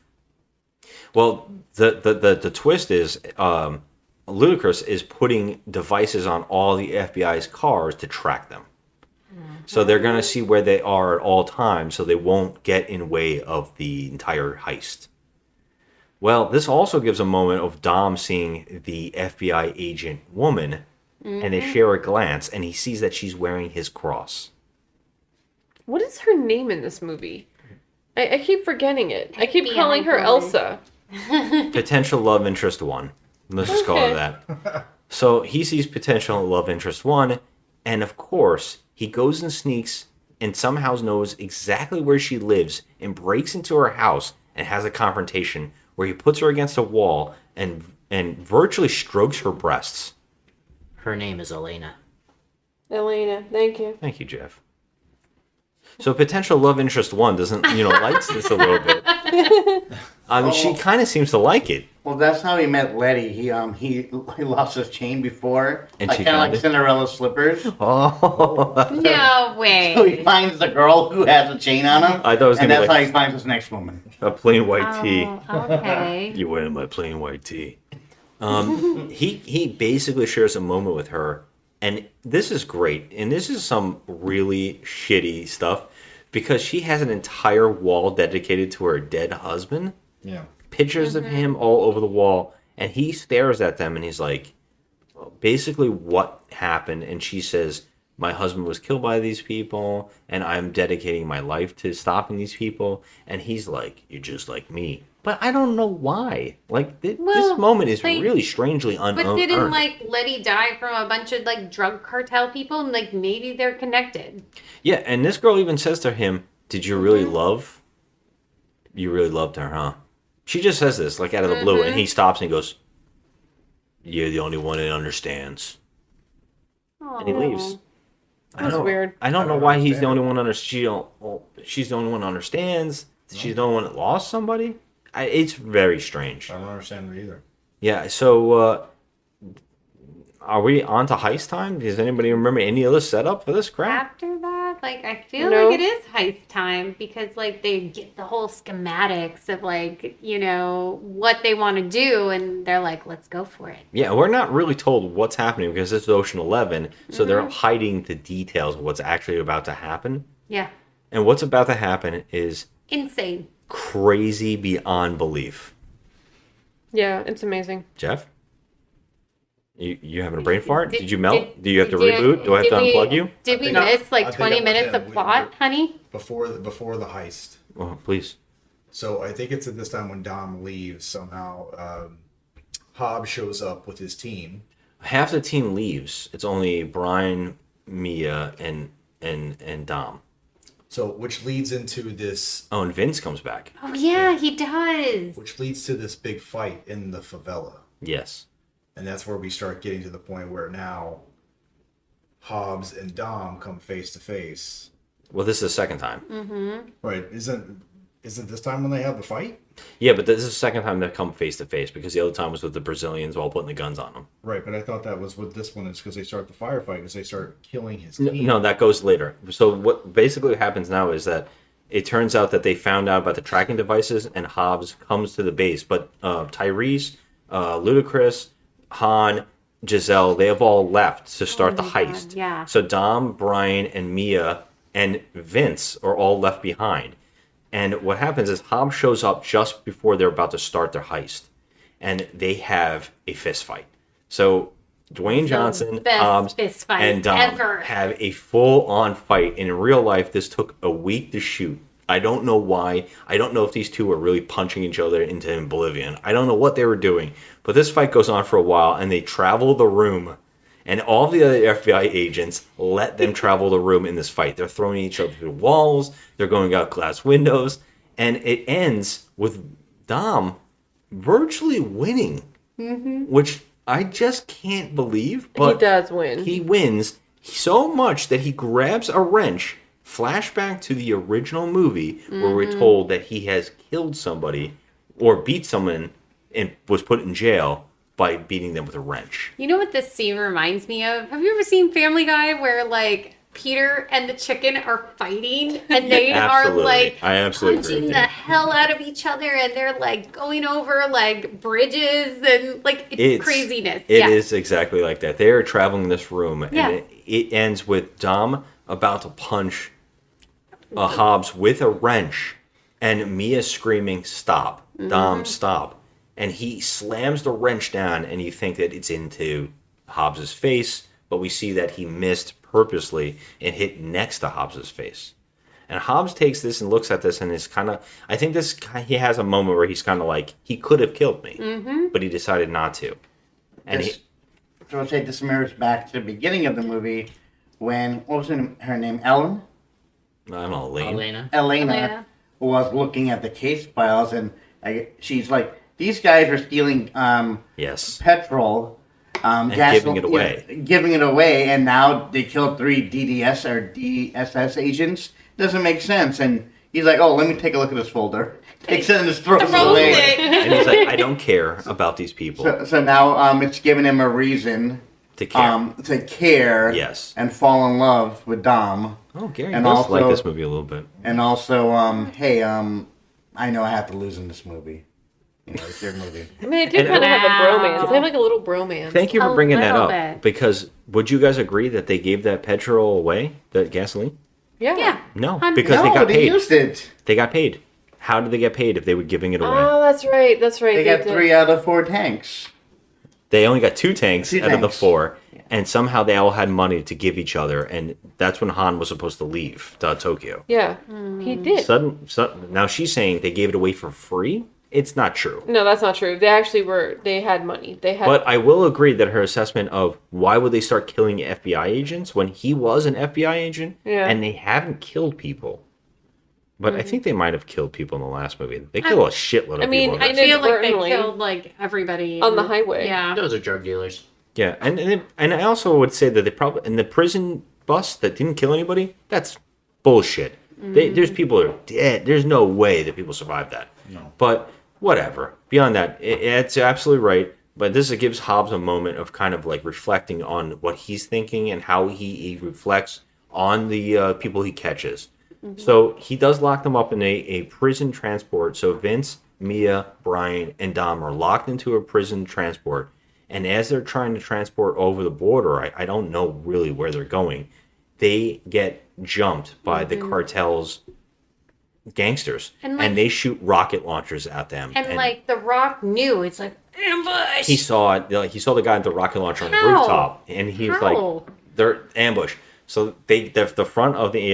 Well, the twist is Ludacris is putting devices on all the FBI's cars to track them. So they're going to see where they are at all times so they won't get in way of the entire heist. Well, this also gives a moment of Dom seeing the FBI agent woman, and they share a glance, and he sees that she's wearing his cross. what is her name in this movie? I keep forgetting it. I keep FBI calling her woman. Elsa. Potential love interest 1. Let's just call it that. So he sees potential love interest 1, and of course, he goes and sneaks and somehow knows exactly where she lives and breaks into her house and has a confrontation where he puts her against a wall and virtually strokes her breasts. Her name is Elena. Elena, thank you. Thank you, Jeff. So potential love interest 1 doesn't, likes this a little bit. She kind of seems to like it. Well, that's how he met Letty. He lost his chain before, And she kind of found like it? Cinderella's slippers. Oh. No way. So he finds the girl who has a chain on him, I thought it was and gonna be that's how like- he finds his next woman. A plain white tee. Okay. You wearing my plain white tee. He basically shares a moment with her, and this is great. And this is some really shitty stuff because she has an entire wall dedicated to her dead husband. Yeah. Pictures of him all over the wall, and he stares at them and he's like, basically, what happened? And she says, my husband was killed by these people, and I'm dedicating my life to stopping these people. And he's like, you're just like me. But I don't know why. Like, this moment is like, really strangely unearned. But didn't, like, Letty die from a bunch of, like, drug cartel people? And, like, maybe they're connected. Yeah, and this girl even says to him, did you really love? You really loved her, huh? She just says this, like, out of the blue, and he stops and he goes, you're the only one that understands. Aww. And he leaves. That's weird. I don't know why he's the only one she's the only one that understands. She's the only one that lost somebody. It's very strange. I don't understand it either. Yeah, so are we on to heist time? Does anybody remember any other setup for this crap? After that, like, I feel like it is heist time because, like, they get the whole schematics of, like, you know, what they want to do, and they're like, let's go for it. Yeah, we're not really told what's happening because this is Ocean 11, so they're hiding the details of what's actually about to happen. Yeah. And what's about to happen is Insane. crazy beyond belief. Yeah, it's amazing. Jeff? You having a brain fart? Did you melt? Do you have to reboot? Do I have to unplug you? Did we miss like 20 minutes of plot, honey? Before the heist. Oh, please. So I think it's at this time when Dom leaves somehow. Hobbs shows up with his team. Half the team leaves. It's only Brian, Mia, and Dom. So which leads into this. Oh, and Vince comes back. Oh yeah, he does. Which leads to this big fight in the favela. Yes. And that's where we start getting to the point where now Hobbs and Dom come face to face. Well, this is the second time. Mm-hmm. Right. Isn't this time when they have the fight? Yeah, but this is the second time they come face to face because the other time was with the Brazilians while putting the guns on them. Right, but I thought that was what this one is because they start the firefight because they start killing his team. No, that goes later. So what basically happens now is that it turns out that they found out about the tracking devices and Hobbs comes to the base, but Tyrese, Ludacris, Han, Giselle, they have all left to start the heist. God, yeah. So Dom, Brian, and Mia, and Vince are all left behind. And what happens is Hobbs shows up just before they're about to start their heist. And they have a fist fight. So Dwayne Johnson, Hobbs, and Dom have a full-on fight. In real life, this took a week to shoot. I don't know why. I don't know if these two were really punching each other into oblivion. I don't know what they were doing. But this fight goes on for a while, and they travel the room. And all the other FBI agents let them travel the room in this fight. They're throwing each other through walls. They're going out glass windows. And it ends with Dom virtually winning. Mm-hmm. Which I just can't believe. But he does win. He wins so much that he grabs a wrench. Flashback to the original movie where we're told that he has killed somebody or beat someone and was put in jail by beating them with a wrench. You know what this scene reminds me of? Have you ever seen Family Guy where like Peter and the chicken are fighting and they are like I absolutely agree punching with the you. hell out of each other and they're like going over like bridges and like it's craziness. It is exactly like that. They are traveling this room and Yeah. it ends with Dom about to punch Hobbs with a wrench and Mia screaming, "Stop, Dom, stop." And he slams the wrench down and you think that it's into Hobbs's face, but we see that he missed purposely and hit next to Hobbs's face. And Hobbs takes this and looks at this and is kind of, I think he has a moment where he's kind of like, he could have killed me, but he decided not to. And So I'll say this mirrors back to the beginning of the movie when, what was her name, Ellen? I don't know, Elena was looking at the case files and she's like, these guys are stealing petrol, and gas, giving it away. Giving it away, and now they killed 3 DDS or DSS agents. Doesn't make sense. And he's like, oh, let me take a look at this folder. Takes it and just throws it away. And he's like, I don't care about these people. So now it's giving him a reason to care. Yes. And fall in love with Dom. Oh, Gary and does also, like this movie a little bit. And also, hey, I know I have to lose in this movie. You know, it's your movie. I mean, they do kind of have a bromance. They have like a little bromance. Thank you for bringing that up. Because would you guys agree that they gave that petrol away, that gasoline? Yeah. No, because they got paid. They used it. They got paid. How did they get paid if they were giving it away? Oh, that's right. That's right. They got 3 out of 4 tanks. They only got 2 tanks out of the 4. And somehow they all had money to give each other, and that's when Han was supposed to leave Tokyo. Yeah, he did. Now she's saying they gave it away for free. It's not true. No, that's not true. They actually were. They had money. They had. But I will agree that her assessment of why would they start killing FBI agents when he was an FBI agent, and they haven't killed people. But I think they might have killed people in the last movie. They killed a shitload of people. I feel like they killed like everybody on the highway. Yeah, Those are drug dealers. Yeah, and I also would say that they probably in the prison bus that didn't kill anybody. That's bullshit. There's people that are dead. There's no way that people survived that. No. But whatever. Beyond that, it's absolutely right. But this gives Hobbs a moment of kind of like reflecting on what he's thinking and how he reflects on the people he catches. So he does lock them up in a prison transport. So Vince, Mia, Brian, and Dom are locked into a prison transport. And as they're trying to transport over the border, I don't know really where they're going. They get jumped by the cartel's gangsters. And they shoot rocket launchers at them. And like The Rock knew. It's like, ambush! He saw it. He saw the guy at the rocket launcher on the rooftop. And he was like, they're ambush. So the front of the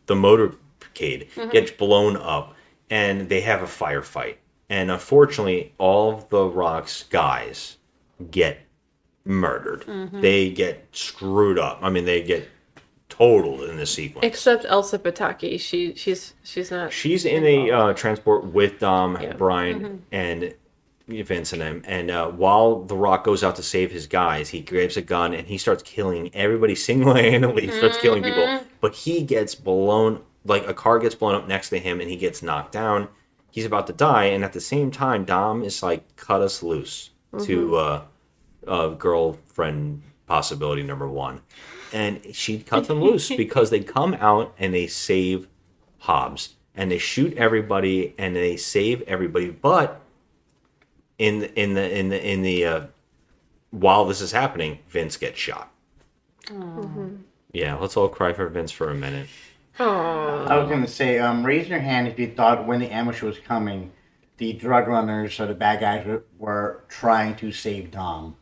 motorcade gets blown up, and they have a firefight. And unfortunately, all of the Rock's guys get murdered. They get screwed up. I mean, they get totaled in this sequence. Except Elsa Pataki, she's not. She's in a transport with Dom, Brian, and Vince and them. And while The Rock goes out to save his guys, he grabs a gun and he starts killing everybody single-handedly. He starts killing people. But he gets blown, like a car gets blown up next to him and he gets knocked down. He's about to die. And at the same time, Dom is like, cut us loose to girlfriend possibility number one. And she cuts them loose because they come out and they save Hobbs. And they shoot everybody and they save everybody. But in the while this is happening, Vince gets shot. Yeah, let's all cry for Vince for a minute. I was going to say, raise your hand if you thought when the ambush was coming, the drug runners or the bad guys were trying to save Dom.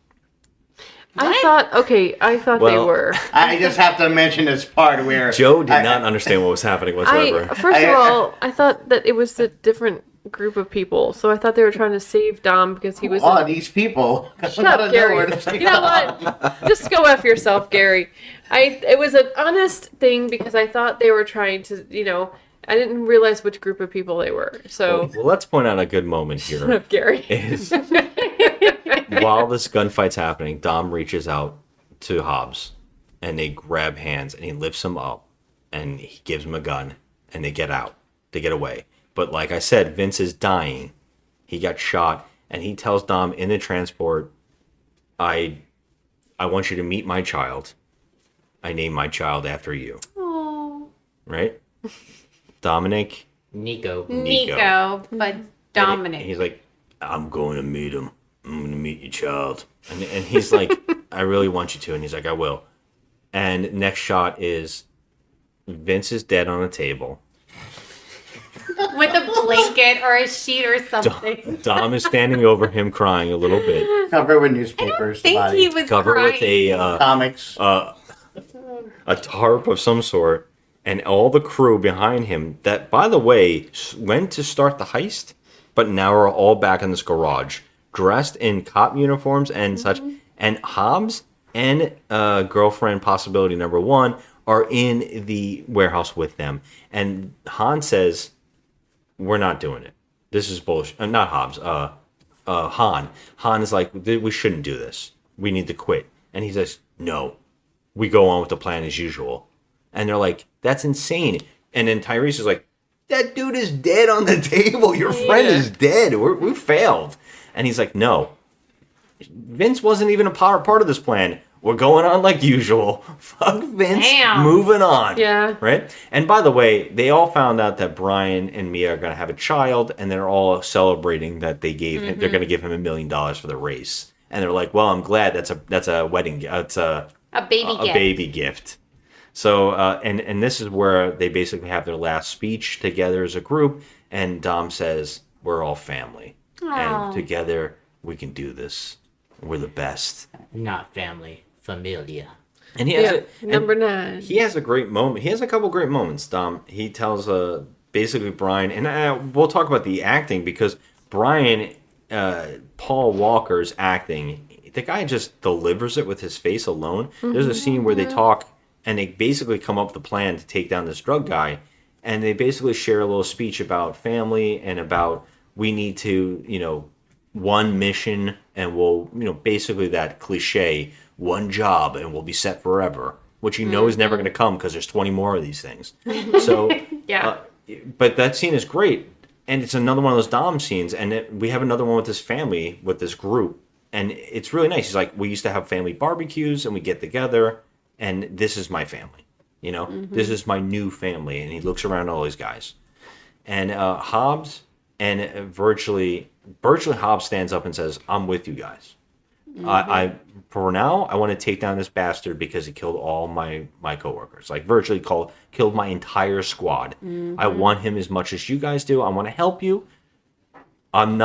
I thought they were. I just have to mention this part where Joe did not understand what was happening whatsoever. First of all, I thought that it was a different group of people, so I thought they were trying to save Dom because he was. These people. Shut up, Gary. You know what? Just go F yourself, Gary. It was an honest thing because I thought they were trying to, I didn't realize which group of people they were. So well, let's point out a good moment here. Shut up, Gary. Is while this gunfight's happening, Dom reaches out to Hobbs and they grab hands and he lifts him up and he gives him a gun and they get out. They get away. But like I said, Vince is dying. He got shot and he tells Dom in the transport, I want you to meet my child. I named my child after you. Oh. Right? Dominic. Nico, but Dominic. And he's like, I'm going to meet him. I'm going to meet your child. And he's like, I really want you to. And he's like, I will. And next shot is Vince is dead on a table. With a blanket or a sheet or something. Dom is standing over him crying a little bit. Covered with newspapers. I don't think he was covered crying. with a comics. A tarp of some sort. And all the crew behind him that, by the way, went to start the heist, but now are all back in this garage, dressed in cop uniforms and such. And Hobbs and girlfriend possibility number one are in the warehouse with them. And Han says, we're not doing it. This is bullshit. Not Hobbs. Han. Han is like, we shouldn't do this. We need to quit. And he says, no. We go on with the plan as usual. And they're like, that's insane. And then Tyrese is like, that dude is dead on the table. Your friend is dead. We failed. And he's like, no. Vince wasn't even a part of this plan. We're going on like usual. Fuck Vince. Damn. Moving on. Yeah. Right? And by the way, they all found out that Brian and Mia are going to have a child, and they're all celebrating that they gave him, they're going to give him $1 million for the race. And they're like, well, I'm glad that's a wedding, it's a baby gift. So, and this is where they basically have their last speech together as a group, and Dom says, we're all family. Aww. And together we can do this. We're the best. Not family, familia. And he has number 9. He has a great moment. He has a couple great moments, Dom. He tells basically Brian, and we'll talk about the acting because Brian, Paul Walker's acting, the guy just delivers it with his face alone. There's a scene where they talk and they basically come up with a plan to take down this drug guy, and they basically share a little speech about family and about we need to, one mission and we'll, basically that cliche, one job and we'll be set forever, which is never going to come because there's 20 more of these things. So, yeah. But that scene is great. And it's another one of those Dom scenes. And we have another one with this family, with this group. And it's really nice. He's like, we used to have family barbecues and we get together. And this is my family. This is my new family. And he looks around at all these guys. And Hobbs and virtually Hobbs stands up and says, I'm with you guys. For now, I want to take down this bastard because he killed all my coworkers. Like virtually killed my entire squad. I want him as much as you guys do. I want to help you. I'm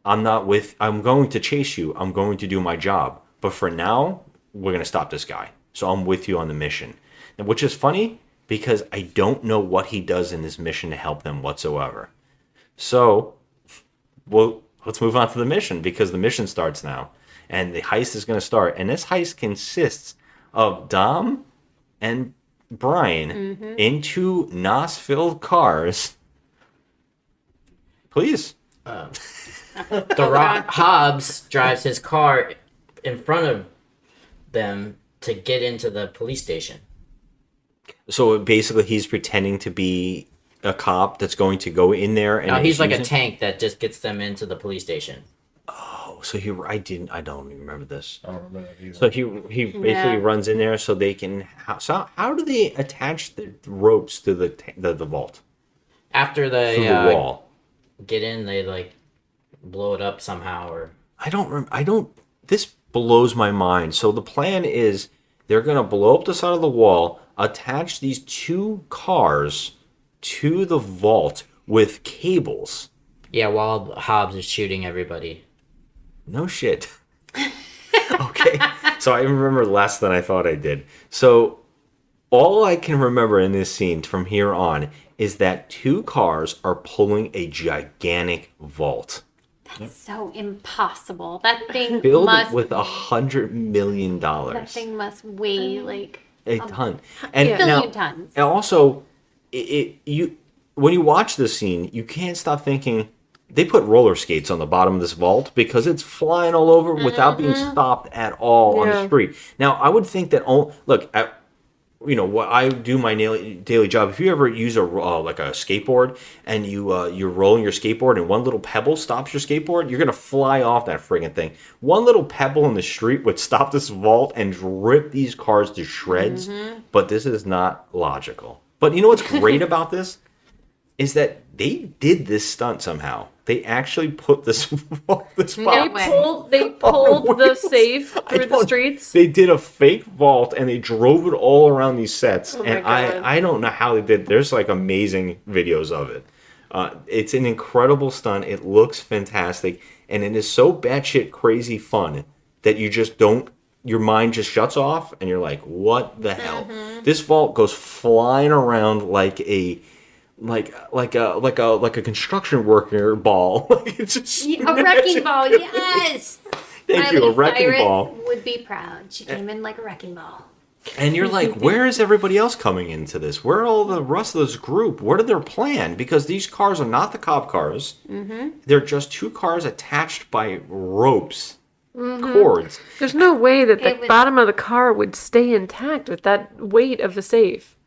going to chase you. I'm going to do my job. But for now, we're going to stop this guy. So I'm with you on the mission. And which is funny because I don't know what he does in this mission to help them whatsoever. So, let's move on to the mission because the mission starts now. And the heist is going to start. And this heist consists of Dom and Brian in 2 NOS-filled cars. Please. Hobbs drives his car in front of them to get into the police station. So basically he's pretending to be a cop that's going to go in there. And he's like a tank that just gets them into the police station. So I don't even remember this. I don't remember that either. So he basically runs in there so they can. How do they attach the ropes to the vault? After they through the wall, get in, they like blow it up somehow, or I don't. This blows my mind. So the plan is they're gonna blow up the side of the wall, attach these 2 cars to the vault with cables. Yeah, while Hobbs is shooting everybody. No shit. Okay. So I remember less than I thought I did. So all I can remember in this scene from here on is that 2 cars are pulling a gigantic vault. That's so impossible. That thing Filled must with $100 million. That thing must weigh like a ton. And billion now, tons. And also, when you watch this scene, you can't stop thinking they put roller skates on the bottom of this vault because it's flying all over without being stopped at all on the street. Now, I would think that what I do my daily job. If you ever use a skateboard and you're rolling your skateboard and one little pebble stops your skateboard, you're gonna fly off that friggin' thing. One little pebble in the street would stop this vault and rip these cars to shreds. But this is not logical. But you know what's great about this is that they did this stunt somehow. They actually put this box. They pulled the safe through the streets. They did a fake vault and they drove it all around these sets. Oh and my God. I don't know how they did. There's like amazing videos of it. It's an incredible stunt. It looks fantastic. And it is so batshit crazy fun that you just don't, your mind just shuts off and you're like, what the hell? This vault goes flying around like a construction worker ball. It's just a wrecking ball, yes. Thank you, a wrecking Cyrus ball. would be proud. She came in like a wrecking ball. And you're like, where is everybody else coming into this? Where are all the rest of this group? What are their plan? Because these cars are not the cop cars. They're just 2 cars attached by ropes, cords. There's no way that the bottom of the car would stay intact with that weight of the safe.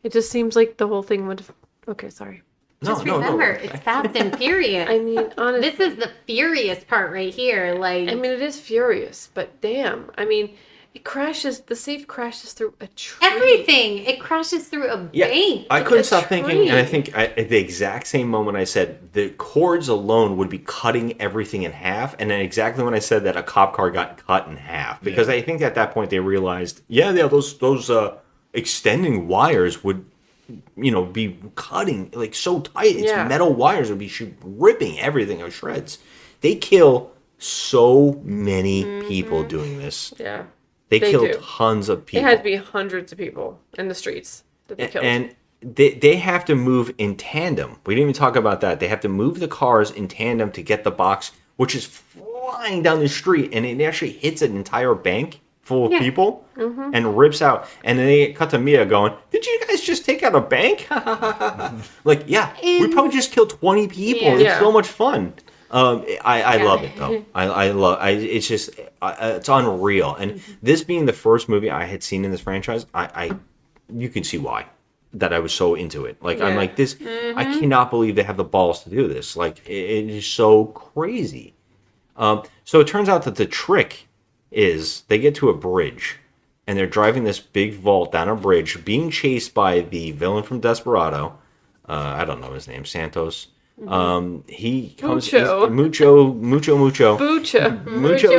It just seems like the whole thing would. Okay, sorry. Just remember, it's Fast and Furious. I mean, honestly, this is the furious part right here. Like, I mean, it is furious, but damn. I mean, it crashes. The safe crashes through a tree. Everything. It crashes through a bank. I couldn't stop thinking, and I think at the exact same moment I said the cords alone would be cutting everything in half, and then exactly when I said that, a cop car got cut in half because I think at that point they realized, those extending wires would, be cutting like so tight. It's metal wires would be ripping everything to shreds. They kill so many people doing this. Yeah. They killed do. tons of people. It had to be hundreds of people in the streets that they killed. And they have to move in tandem. We didn't even talk about that. They have to move the cars in tandem to get the box, which is flying down the street, and it actually hits an entire bank full of people and rips out. And then they cut to Mia going, "Did you guys just take out a bank?" Like, yeah, we probably just killed 20 people. Yeah. It's so much fun. I love it though. It's just it's unreal. And this being the first movie I had seen in this franchise, you can see why that I was so into it. Like I'm like this. I cannot believe they have the balls to do this. Like it is so crazy. So it turns out that the trick is they get to a bridge and they're driving this big vault down a bridge, being chased by the villain from Desperado. I don't know his name, Santos. He comes Mucho. Mucho. Mucho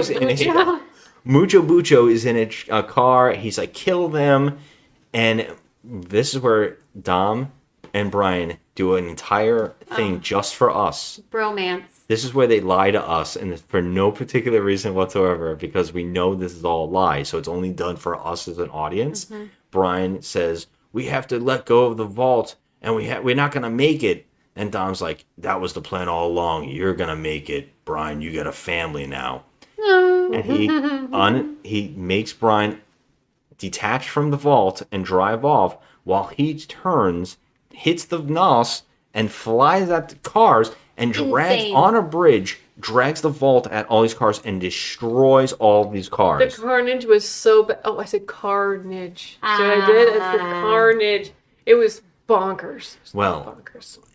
is in a car. He's like, kill them. And this is where Dom and Brian do an entire thing just for us. Bromance. This is where they lie to us, and for no particular reason whatsoever, because we know this is all a lie, so it's only done for us as an audience. Brian says, we have to let go of the vault, and we're not going to make it. And Dom's like, that was the plan all along. You're going to make it, Brian. You got a family now. And he makes Brian detach from the vault and drive off while he turns, hits the nos, and flies at the cars and drags on a bridge, drags the vault at all these cars and destroys all of these cars. The carnage was so bad. Oh, I said carnage. So I did. I said carnage. It was bonkers. Well,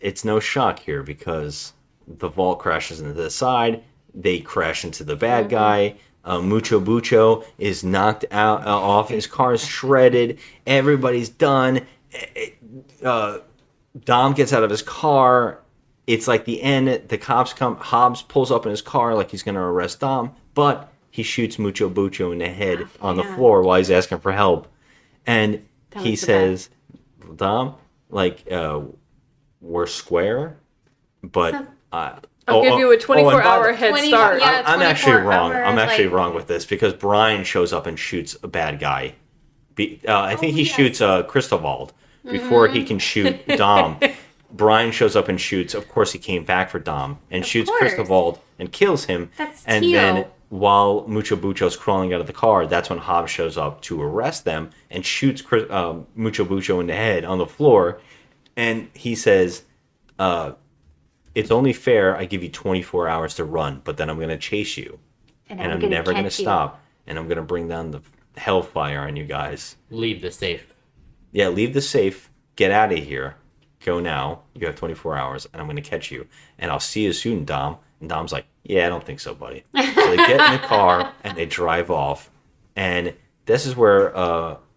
it's no shock here because the vault crashes into the side. They crash into the bad guy. Mucho Bucho is knocked out off. His car is shredded. Everybody's done. Dom gets out of his car. It's like the end. The cops come. Hobbs pulls up in his car like he's going to arrest Dom, but he shoots Mucho Bucho in the head on the floor while he's asking for help. And he says, Dom, like, we're square, but... I'll give you a 24-hour head start. I'm actually wrong. I'm actually wrong with this because Brian shows up and shoots a bad guy. I think he shoots Christovald before he can shoot Dom. Brian shows up and shoots. Of course, he came back for Dom and shoots Christovald and kills him. And then while Mucho Bucho's crawling out of the car, that's when Hobbs shows up to arrest them and shoots Mucho Bucho in the head on the floor. And he says, it's only fair I give you 24 hours to run, but then I'm going to chase you. And I'm never going to stop. And I'm going to bring down the hellfire on you guys. Leave the safe. Yeah, leave the safe. Get out of here. Go now. You have 24 hours, and I'm going to catch you. And I'll see you soon, Dom. And Dom's like, yeah, I don't think so, buddy. So they get in the car, and they drive off. And this is where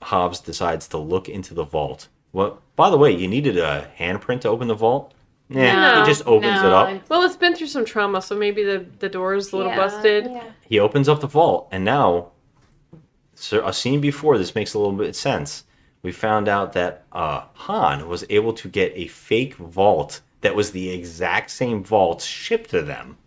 Hobbs decides to look into the vault. Well, by the way, you needed a handprint to open the vault? Yeah, he just opens it up. Well, it's been through some trauma, so maybe the door is a little busted. Yeah. He opens up the vault, and now, a scene before this makes a little bit of sense. We found out that Han was able to get a fake vault that was the exact same vault shipped to them.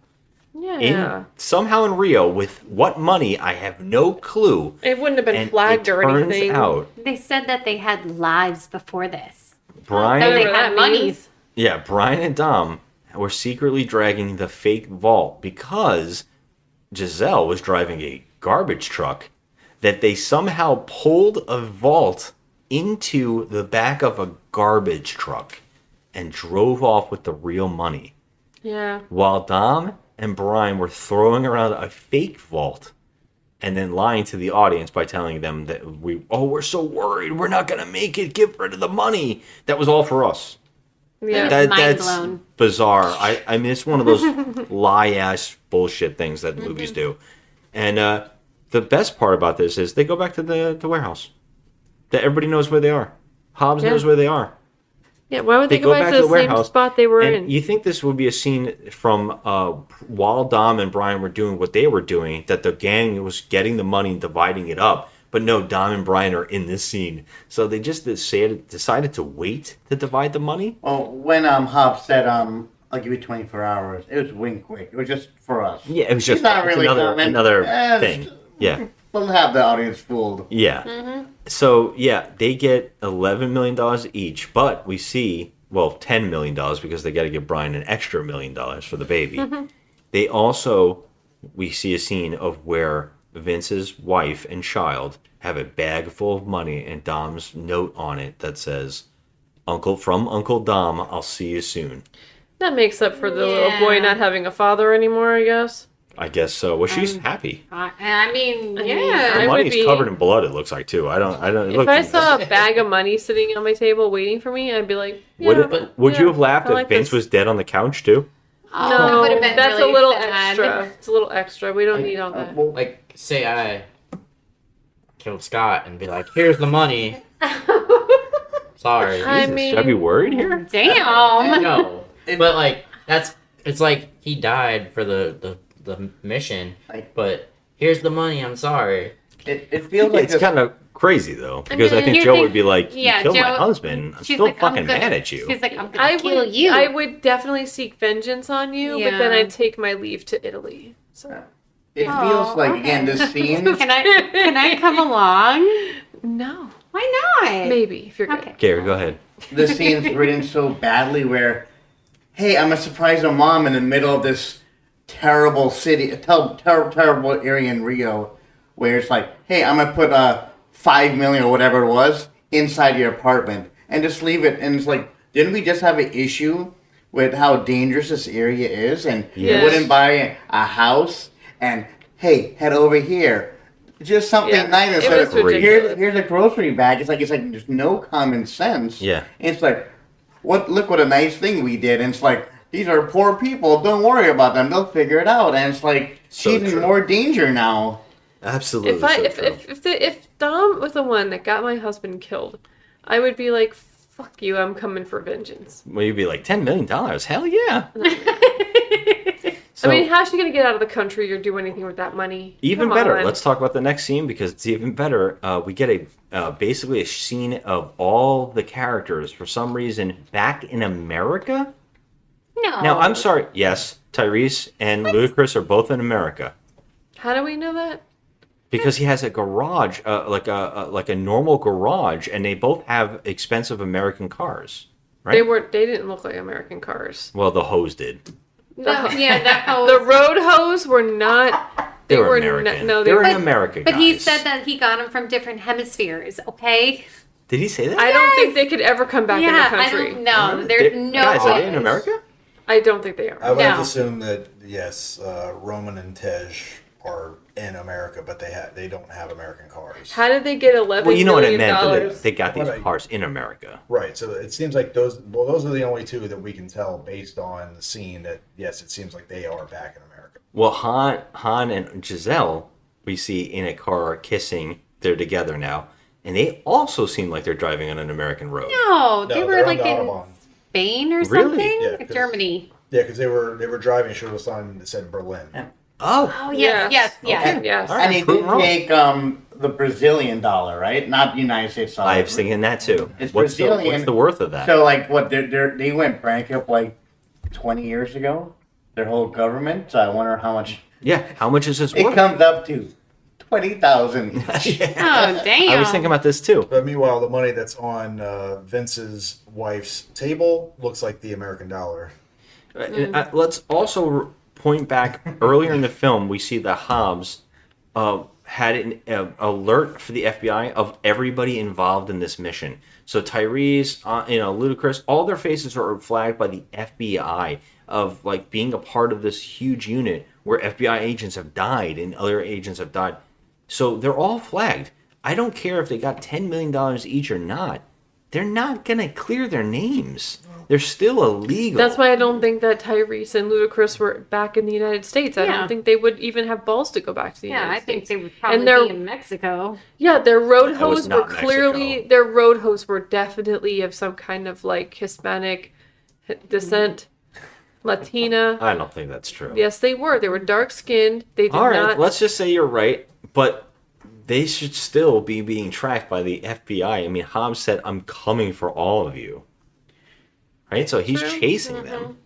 Yeah. Somehow in Rio, with what money, I have no clue. It wouldn't have been flagged or anything. They said that they had lives before this. Brian, so they had money. Yeah, Brian and Dom were secretly dragging the fake vault because Giselle was driving a garbage truck that they somehow pulled a vault into the back of a garbage truck and drove off with the real money. Yeah. While Dom and Brian were throwing around a fake vault and then lying to the audience by telling them that we're so worried, we're not going to make it, get rid of the money. That was all for us. Yeah, that's blown. Bizarre. I mean, it's one of those lie-ass bullshit things that movies do. And the best part about this is they go back to the warehouse. That everybody knows where they are. Hobbs knows where they are. Yeah, why would they go back to the same spot they were in? You think this would be a scene from while Dom and Brian were doing what they were doing, that the gang was getting the money and dividing it up. But no, Dom and Brian are in this scene. So they just decided to wait to divide the money? Well, when Hobbs said, I'll give you 24 hours. It was wink quick. It was just for us. Yeah, it was just He's not really coming. another thing. Yeah. We'll have the audience fooled. Yeah. Mm-hmm. So, yeah, they get $11 million each, but we see, well, $10 million because they got to give Brian an extra $1 million for the baby. Mm-hmm. They also, we see a scene of where Vince's wife and child have a bag full of money and Dom's note on it that says, from Uncle Dom, I'll see you soon. That makes up for the little boy not having a father anymore, I guess. I guess so. Well, she's happy. I mean, I yeah. mean, Her I would money's be- covered in blood, it looks like, too. I don't. If I saw a bag of money sitting on my table waiting for me, I'd be like, yeah, Would you have laughed I if like Vince this. was dead on the couch, too? No, it would've been that's really a little sad. extra. It's a little extra. We don't need all that. Like, say I killed Scott and be like, here's the money. Sorry. I mean- Should I be worried here? Damn. No. But, like, it's like he died for the mission, but here's the money, I'm sorry. It feels like It's kind of crazy, though, because I think you Joe think- would be like, you yeah, killed my Joe- husband. I'm she's still like, I'm fucking gonna- mad at you. She's like, I'm gonna kill you. I would definitely seek vengeance on you, but then Yeah. I'd take my leave to Italy. So. It feels like, again, this scene. Can I come along? No. Why not? Maybe, if you're good. Okay. Gary, go ahead. The scene's written so badly where, hey, I'm gonna surprise a mom in the middle of this terrible city, terrible area in Rio, where it's like, hey, I'm gonna put $5 million or whatever it was inside your apartment and just leave it. And it's like, didn't we just have an issue with how dangerous this area is? And Yes. you wouldn't buy a house and hey, head over here. Just something nice it instead was of ridiculous. here's a grocery bag. It's like there's no common sense. Yeah. And it's like, look what a nice thing we did. And it's like, these are poor people. Don't worry about them. They'll figure it out. And it's like, So she's in true. more danger now. Absolutely. If Dom was the one that got my husband killed, I would be like, fuck you, I'm coming for vengeance. Well, you'd be like, $10 million? Hell yeah. I mean, how's she gonna get out of the country or do anything with that money? Even Come better. on. Let's talk about the next scene because it's even better. We get basically a scene of all the characters for some reason back in America. No. Now, I'm sorry. Yes, Tyrese and Ludacris are both in America How do we know that? because he has a garage, like a normal garage, and they both have expensive American cars, right? They didn't look like American cars. Well, the hose did. No, yeah, that whole. The road hose were not. They were not- American. no, They were were. in America, But he guys. said that he got them from different hemispheres. Okay. Did he say that? I don't think they could ever come back in the I country. don't know. There's no. Guys, are they in way. America? I don't think they are. I would have No. assumed that yes, Roman and Tej are in America, but they don't have American cars. How did they get $11 Well, you know what I million meant. That dollars? they got these Right. cars in America. Right. So it seems like those are the only two that we can tell based on the scene that yes, it seems like they are back in America. Well, Han and Giselle, we see in a car kissing. They're together now, and they also seem like they're driving on an American road. No, they No, were they're on like the in Autobahn. Spain or Really? something. Yeah, Like 'cause- Germany. Yeah, because they were driving. Showed a sign that said Berlin. Oh, Oh yes, yes, yes. Okay. Yes. All right, And he prove did wrong. take the Brazilian dollar, right? Not the United States dollar. I was thinking that too. It's What's Brazilian. the worth of that? So, like, what they went bankrupt like 20 years ago. Their whole government. So I wonder how much Yeah, how much is this it worth? comes up to. 20,000. Oh damn. I was thinking about this too. But meanwhile, the money that's on Vince's wife's table looks like the American dollar. Let's also point back earlier in the film. We see that Hobbs had an alert for the FBI of everybody involved in this mission. So Tyrese, Ludacris, all their faces are flagged by the FBI of like being a part of this huge unit where FBI agents have died and other agents have died. So they're all flagged. I don't care if they got $10 million each or not. They're not going to clear their names. They're still illegal. That's why I don't think that Tyrese and Ludacris were back in the United States. I Yeah. don't think they would even have balls to go back to the Yeah, United I think States. they would probably they're- be in Mexico. Yeah, their road That was hosts not were clearly Mexico. their road hosts were definitely of some kind of like Hispanic descent, Latina. I don't think that's true. Yes, they were. They were dark skinned. They did All right, not. let's just say you're right, but they should still be being tracked by the FBI. I mean, Hobbs said, "I'm coming for all of you." Right, so he's True. chasing them.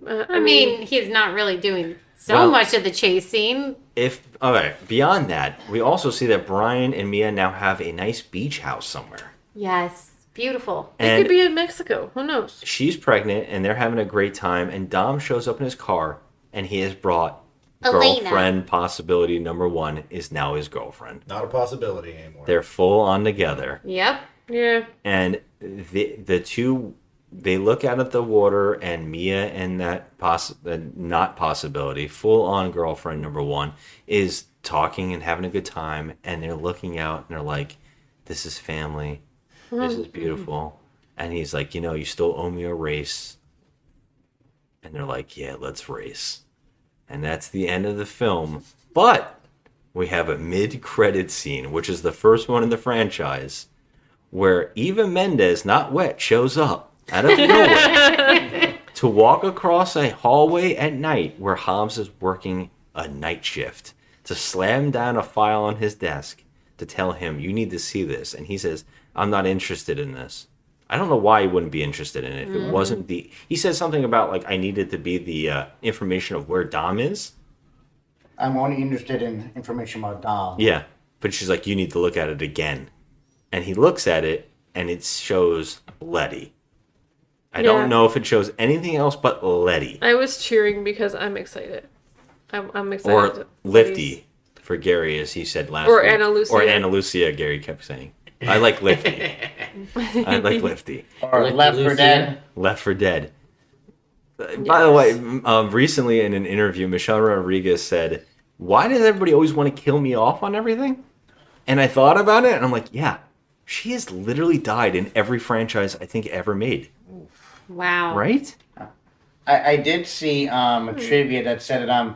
I mean, he's not really doing so much of the chasing. Beyond that, we also see that Brian and Mia now have a nice beach house somewhere. Yes, beautiful. It could be in Mexico. Who knows? She's pregnant, and they're having a great time. And Dom shows up in his car, and he has brought Elena. girlfriend possibility number 1 is now his girlfriend. Not a possibility anymore. They're full on together. Yep. Yeah. And the two, they look out at the water, and Mia and that not possibility, full on girlfriend number 1, is talking and having a good time, and they're looking out and they're like, "This is family. This is beautiful." And he's like, "You still owe me a race." And they're like, "Yeah, let's race." And that's the end of the film. But we have a mid-credit scene, which is the first one in the franchise, where Eva Mendes, not wet, shows up out of nowhere to walk across a hallway at night where Hobbs is working a night shift, to slam down a file on his desk to tell him, "You need to see this." And he says, "I'm not interested in this." I don't know why he wouldn't be interested in it if it wasn't he said something about, like, I needed to be the information of where Dom is. I'm only interested in information about Dom. Yeah, but she's like, "You need to look at it again." And he looks at it, and it shows Letty. I don't know if it shows anything else but Letty. I was cheering because I'm excited. I'm excited. Or Lifty, for Gary, as he said last or week. Anna Lucia. Or Anna Lucia, Gary kept saying. I like Lifty. I like Lifty. Or Left 4 Dead. Left 4 Dead. By the way, recently in an interview, Michelle Rodriguez said, "Why does everybody always want to kill me off on everything?" And I thought about it, and I'm like, yeah, she has literally died in every franchise I think ever made. Wow. Right? I did see a trivia that said that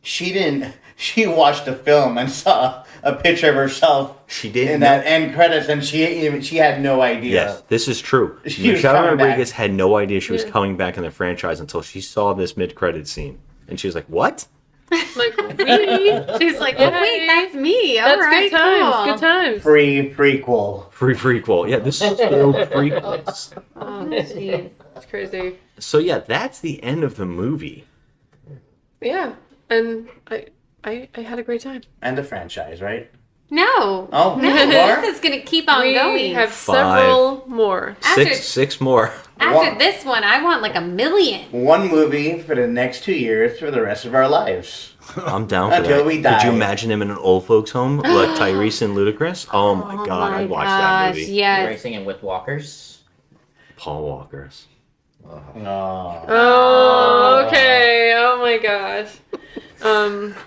she watched the film and saw a picture of herself. She did in that end credits, and she had no idea. Yes, this is true. She was Michelle coming Rodriguez back. had no idea she was coming back in the franchise until she saw this mid-credit scene, and she was like, "What?" Like, really? She's like, "Oh, wait, that's me. All That's right, good times. cool." Good times. Free prequel. Free prequel. Yeah, this is still prequels. Oh, jeez. That's crazy. So yeah, that's the end of the movie. Yeah, and I had a great time. And the franchise, right? No. Oh, no. more? This is going to keep on We going. have 5. several more. Six more. After this one, I want like 1 million. One movie for the next 2 years for the rest of our lives. I'm down for Until that. we die. Could you imagine him in an old folks' home like Tyrese and Ludacris? Oh my god, I'd watch that movie. Yes. Racing it with walkers. Paul Walker's. No. Oh, okay. Oh my gosh.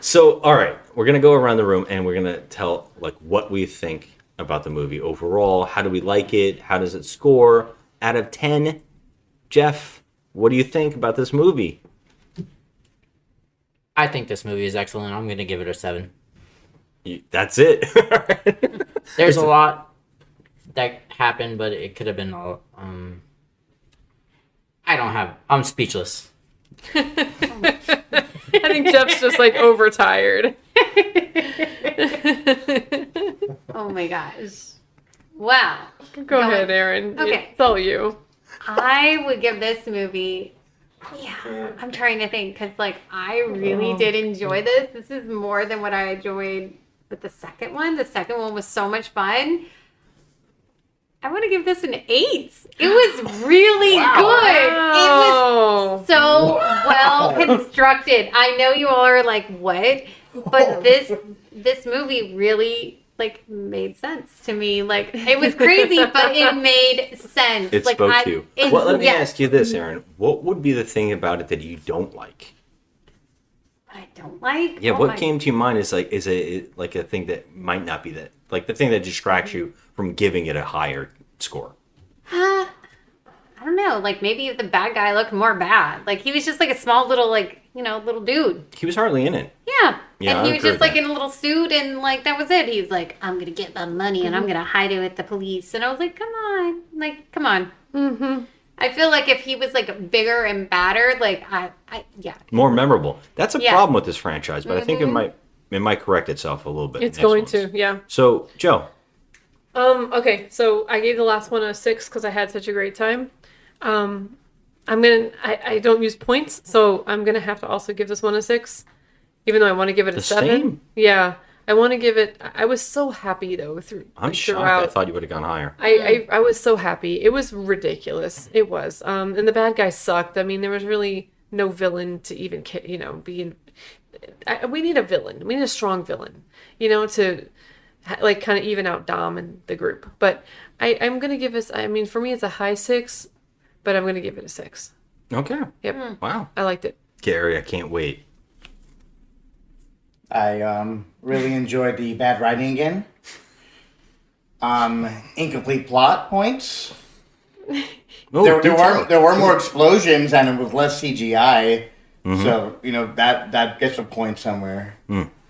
So, all right, we're gonna go around the room and we're gonna tell like what we think about the movie overall. How do we like it? How does it score out of 10? Jeff, what do you think about this movie? I think this movie is excellent. I'm going to give it a 7. That's it. There's a lot that happened, but it could have been all. I'm speechless. I think Jeff's just like overtired. Oh my gosh. Wow. Go ahead, Aaron. Okay. It's all you. I would give this movie. Yeah, I'm trying to think because, like, I really did enjoy this. This is more than what I enjoyed with the second one. The second one was so much fun. I want to give this an 8. It was really good. It was so well constructed. I know you all are like, what? But this movie really like made sense to me. Like, it was crazy, but it made sense. It like, spoke to you. Well, let me ask you this, Aaron. What would be the thing about it that you don't like? What I don't like? Yeah, Oh what my- came to your mind is like a thing that might not be that, like the thing that distracts you from giving it a higher score. I don't know. Like, maybe if the bad guy looked more bad. Like, he was just like a small little, like, little dude. He was hardly in it. Yeah. Yeah, And he I was agree just with like in a little suit and like that was it. He was like, I'm gonna get my money and I'm gonna hide it with the police. And I was like, come on. Like, come on. Mm-hmm. I feel like if he was like bigger and badder, like yeah. More memorable. That's a Yes. problem with this franchise, but I think Mhm. it might correct itself a little bit. It's next going ones. to, yeah. So, Joe. Okay, so I gave the last one a 6 because I had such a great time. I don't use points, so I'm gonna have to also give this one a 6, even though I want to give it a 7. Same? Yeah, I want to give it. I was so happy though I'm shocked. throughout. I thought you would have gone higher. I was so happy. It was ridiculous. It was. And the bad guy sucked. I mean, there was really no villain to even be in. We need a villain. We need a strong villain, to like kind of even out Dom and the group. But I'm gonna give this. I mean, for me, it's a high 6, but I'm gonna give it a 6. Okay. Yep. Wow. I liked it. Gary, I can't wait. I really enjoyed the bad writing again. Incomplete plot points. Oh, there were more explosions and it was less CGI. Mhm. So that gets a point somewhere.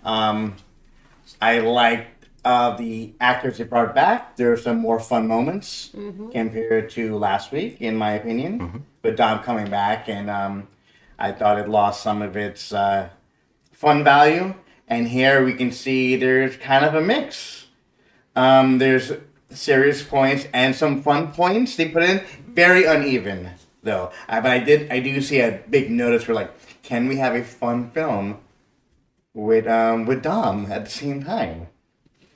I liked the actors they brought back. There were some more fun moments compared to last week, in my opinion. With Dom coming back, and I thought it lost some of its fun value. And here we can see there's kind of a mix. There's serious points and some fun points they put in. Very uneven though. But I do see a big notice for like, can we have a fun film with Dom at the same time?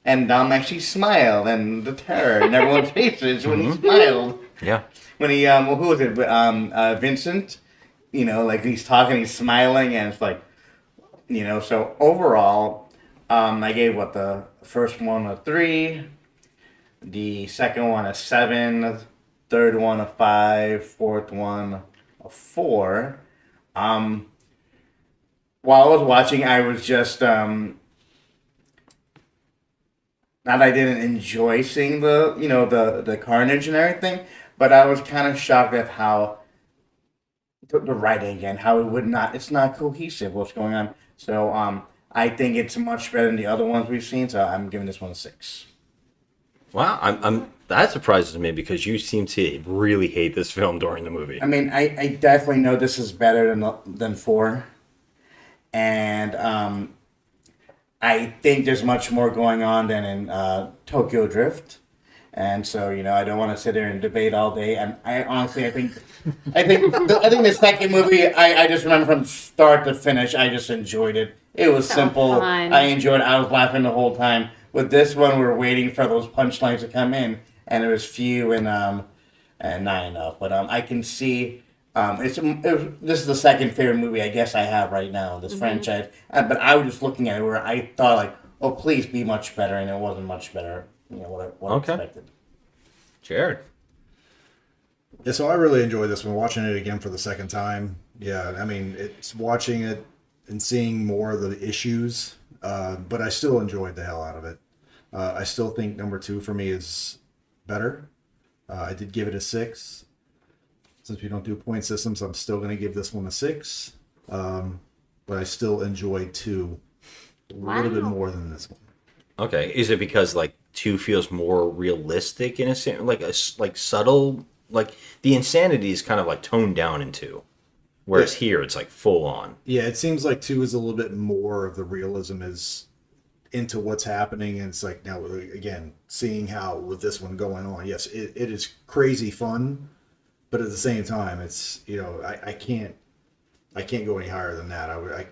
And Dom actually smiled, and the terror in everyone's faces when he smiled. Yeah. When he who was it? Vincent. Like he's talking, he's smiling, and it's like, So overall, I gave the first one a 3, the second one a 7, third one a 5, fourth one a 4. While I was watching, I was just not that I didn't enjoy seeing the carnage and everything, but I was kind of shocked at how the writing again, how it's not cohesive what's going on. So I think it's much better than the other ones we've seen. So I'm giving this one a 6. Wow, I'm that surprises me because you seem to really hate this film during the movie. I mean, I definitely know this is better than 4, and I think there's much more going on than in Tokyo Drift. And so, I don't want to sit there and debate all day. And I honestly, I think the second movie, I just remember from start to finish, I just enjoyed it. It was simple. fun. I enjoyed it. I was laughing the whole time. With this one, we were waiting for those punchlines to come in, and it was few and not enough. But I can see this is the second favorite movie I guess I have right now, this franchise. But I was just looking at it where I thought like, oh, please be much better, and it wasn't much better. What I expected. Jared. Yeah, so I really enjoyed this one. Watching it again for the second time. Yeah, I mean, it's watching it and seeing more of the issues, but I still enjoyed the hell out of it. I still think number 2 for me is better. I did give it a 6. Since we don't do point systems, I'm still going to give this one a 6. But I still enjoyed 2 a little bit more than this one. Okay, is it because 2 feels more realistic in a sense, like subtle, like the insanity is kind of toned down in 2, whereas here it's full on. Yeah, it seems like 2 is a little bit more of the realism is into what's happening, and it's now again seeing how with this one going on. Yes, it is crazy fun, but at the same time, it's I can't go any higher than that.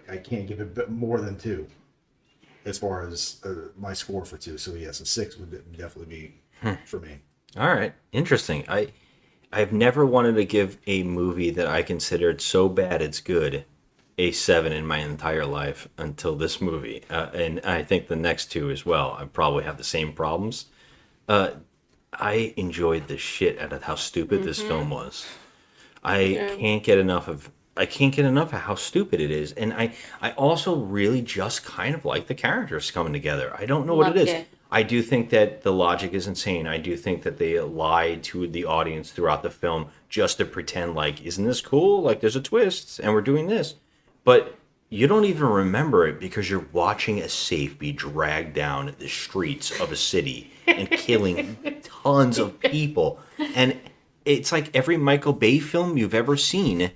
I can't give it a bit more than 2. As far as my score for 2, so yes, a 6 would definitely be for me. All right, interesting. I've never wanted to give a movie that I considered so bad it's good a 7 in my entire life until this movie, and I think the next 2 as well. I probably have the same problems. I enjoyed the shit out of how stupid this film was. I can't get enough of how stupid it is. And I also really just kind of like the characters coming together. I don't know what it is. I do think that the logic is insane. I do think that they lied to the audience throughout the film just to pretend isn't this cool? There's a twist and we're doing this. But you don't even remember it because you're watching a safe be dragged down the streets of a city and killing tons of people. And it's like every Michael Bay film you've ever seen,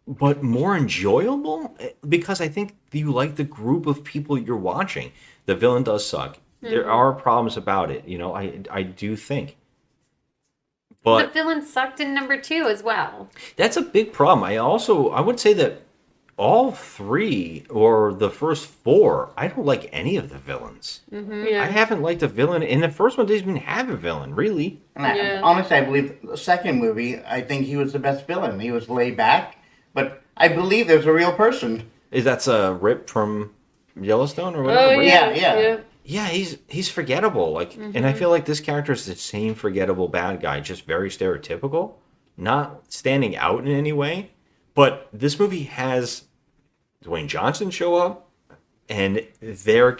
but more enjoyable because I think you like the group of people you're watching. The villain does suck. There are problems about it, I do think. But the villain sucked in number 2 as well. that's a big problem. I would say that all 3 or the first 4, I don't like any of the villains. Yeah. I haven't liked a villain, and the first one didn't even have a villain, really. And honestly, I believe the second movie, I think he was the best villain. He was laid back, but I believe there's a real person. Is that's a Rip from Yellowstone or Oh, whatever? yeah. Yeah, he's forgettable. Like, and I feel like this character is the same forgettable bad guy, just very stereotypical, not standing out in any way. But this movie has Dwayne Johnson show up, and there's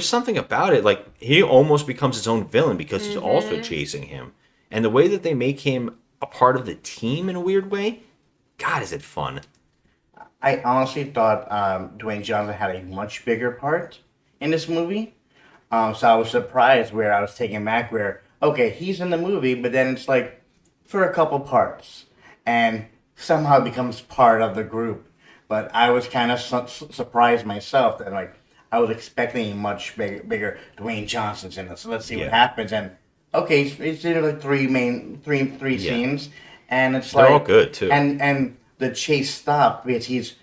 something about it. Like, he almost becomes his own villain because he's also chasing him, and the way that they make him a part of the team in a weird way, God, is it fun? I honestly thought Dwayne Johnson had a much bigger part in this movie. So I was surprised where I was taken back where, okay, he's in the movie, but then it's like for a couple parts and somehow becomes part of the group. But I was kind of surprised myself that like I was expecting a much bigger Dwayne Johnson's in it. So let's see what happens. And okay, it's in like three scenes, and it's They're like all good, too. And the chase stopped because he's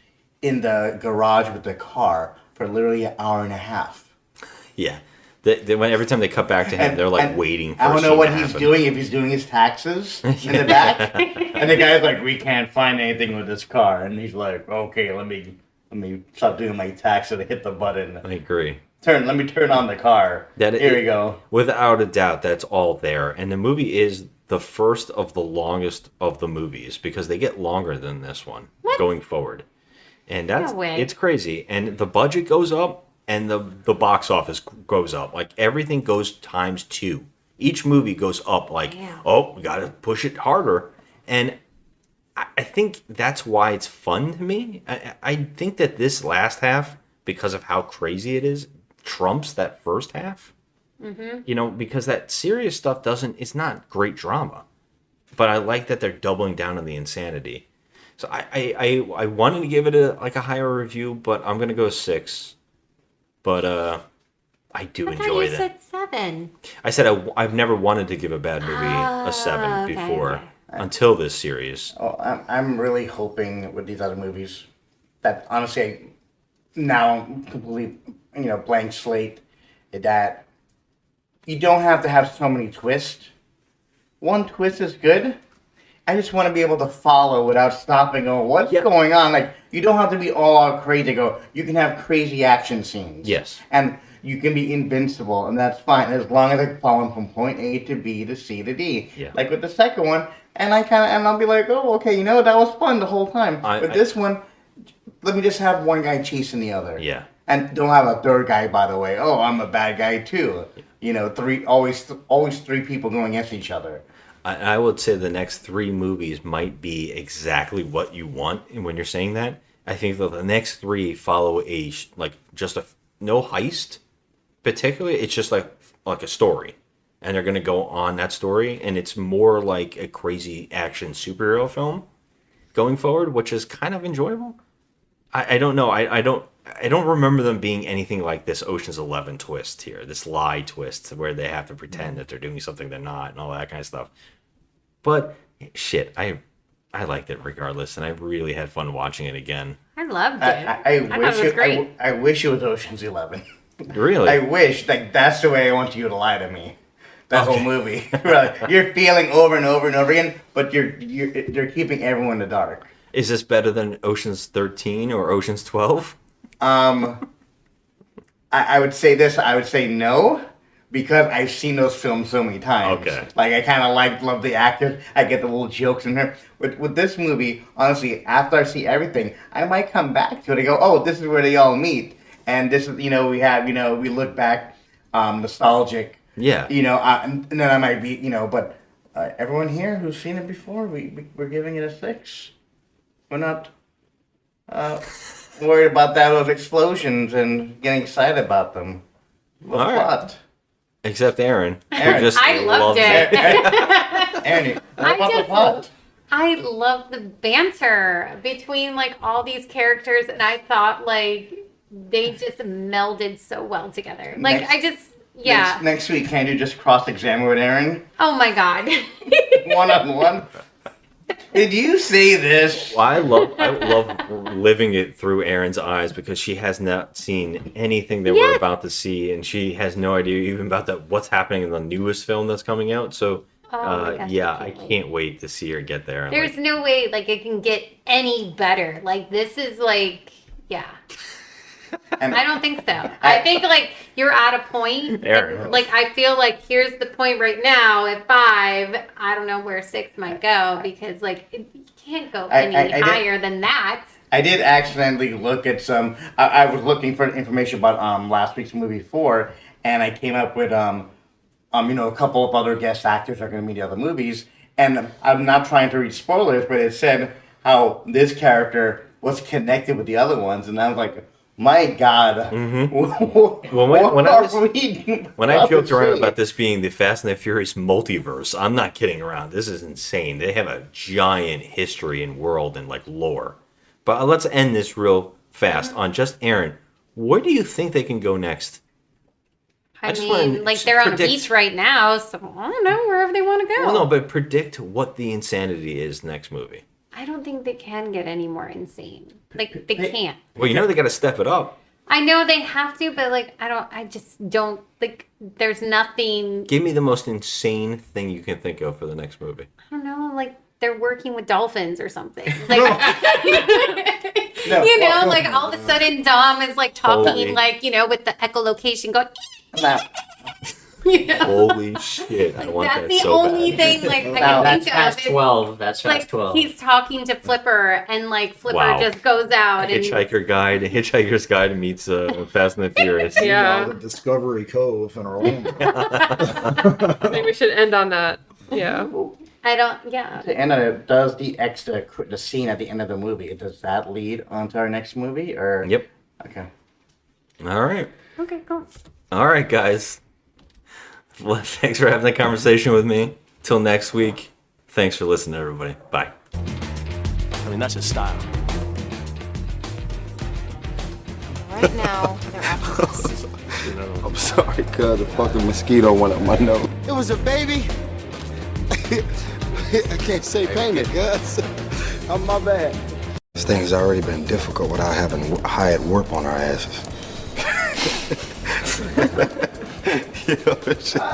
in the garage with the car for literally an hour and a half. Yeah. Every time they cut back to him, they're like waiting for I don't know something what to he's happen. doing, if he's doing his taxes in the back. And the guy's like, we can't find anything with this car. And he's like, okay, let me stop doing my taxes and hit the button. I agree. Let me turn on the car. Here we go. Without a doubt, that's all there. And the movie is the first of the longest of the movies because they get longer than this one going forward. And that's it's crazy. And the budget goes up and the box office goes up. Like everything goes times 2. Each movie goes up like, oh, we got to push it harder. And I think that's why it's fun to me. I think that this last half, because of how crazy it is, trumps that first half. You know, because that serious stuff it's not great drama. But I like that they're doubling down on the insanity. So I wanted to give it a higher review, but I'm gonna go 6. But I do enjoy you that. said 7. I said I've never wanted to give a bad movie a 7 before until this series. Oh, I'm really hoping with these other movies that honestly now I'm completely blank slate that you don't have to have so many twists. One twist is good. I just want to be able to follow without stopping. What's going on? Like, you don't have to be all out crazy. You can have crazy action scenes. Yes. And you can be invincible, and that's fine as long as I'm following from point A to B to C to D. Yeah. Like with the second one, and I'll be like, oh, okay, that was fun the whole time. But this one, let me just have one guy chasing the other. Yeah. And don't have a third guy, by the way. Oh, I'm a bad guy too. Always 3 people going against each other. I would say the next 3 movies might be exactly what you want. And when you're saying that, I think that the next 3 follow no heist, particularly. It's just like a story, and they're gonna go on that story, and it's more like a crazy action superhero film going forward, which is kind of enjoyable. I don't know. I don't remember them being anything like this Ocean's 11 twist here, this lie twist where they have to pretend that they're doing something they're not and all that kind of stuff. But shit, I liked it regardless, and I really had fun watching it again. I loved it. I thought it was great. I wish it was Ocean's 11. Really? I wish. That's the way I want you to lie to me. That whole movie. You're feeling over and over and over again, but they're keeping everyone in the dark. Is this better than Ocean's 13 or Ocean's 12? I would say this. I would say no, because I've seen those films so many times. Okay. Like, I kind of love the actors. I get the little jokes in there. With this movie, honestly, after I see everything, I might come back to it and go, oh, this is where they all meet. And this is, we look back, nostalgic. Yeah. And then I might be, but everyone here who's seen it before, we're giving it a 6. We're not worried about those explosions and getting excited about them. All right. Except Aaron. Aaron. Just I loved it. Aaron, what about the plot? I love the banter between all these characters, and I thought they just melded so well together. Yeah. Next week, can you just cross-examine with Aaron? Oh my god. One-on-one? Did you say this? Well, I love living it through Erin's eyes because she has not seen anything that we're about to see, and she has no idea even about what's happening in the newest film that's coming out. So, my gosh, I can't wait to see her get there. There's no way like it can get any better. Like this is like, yeah. I don't think so. I think like you're at a point. Like I feel like here's the point right now at 5. I don't know where 6 might go because like you can't go any higher than that. I did accidentally look at some. I was looking for information about last week's movie 4, and I came up with a couple of other guest actors are going to be in the other movies. And I'm not trying to read spoilers, but it said how this character was connected with the other ones, and I was like, my God. When I joked around about this being the Fast and the Furious multiverse, I'm not kidding around. This is insane. They have a giant history and world and like lore. But let's end this real fast on just Aaron. Where do you think they can go next? I mean, like they're on a beach right now, so I don't know, wherever they want to go. Well, no, but predict what the insanity is next movie. I don't think they can get any more insane. Like they can't. Well, they got to step it up. I know they have to, but like I just don't like. There's nothing. Give me the most insane thing you can think of for the next movie. I don't know, like they're working with dolphins or something. Like like all of a sudden Dom is like talking like with the echolocation going. Holy shit! I want that the so only bad. thing like I can that's think past of is 12. That's past like 12. he's talking to Flipper and like Flipper just goes out and Hitchhiker's Guide meets Fast and the Furious. Yeah. Discovery Cove in Orlando. I think we should end on that. Yeah. I don't. Yeah. The end of it, does the scene at the end of the movie, does that lead onto our next movie? Or Yep. Okay. All right. Okay, cool. All right, guys. Well, thanks for having the conversation with me. Till next week. Thanks for listening, everybody. Bye. I mean, that's his style. Right now, they're after us. I'm sorry, cuz the fucking mosquito went up my nose. It was a baby. I can't say painted, cuz. My bad. This thing has already been difficult without having hired work on our asses. You know, it's just...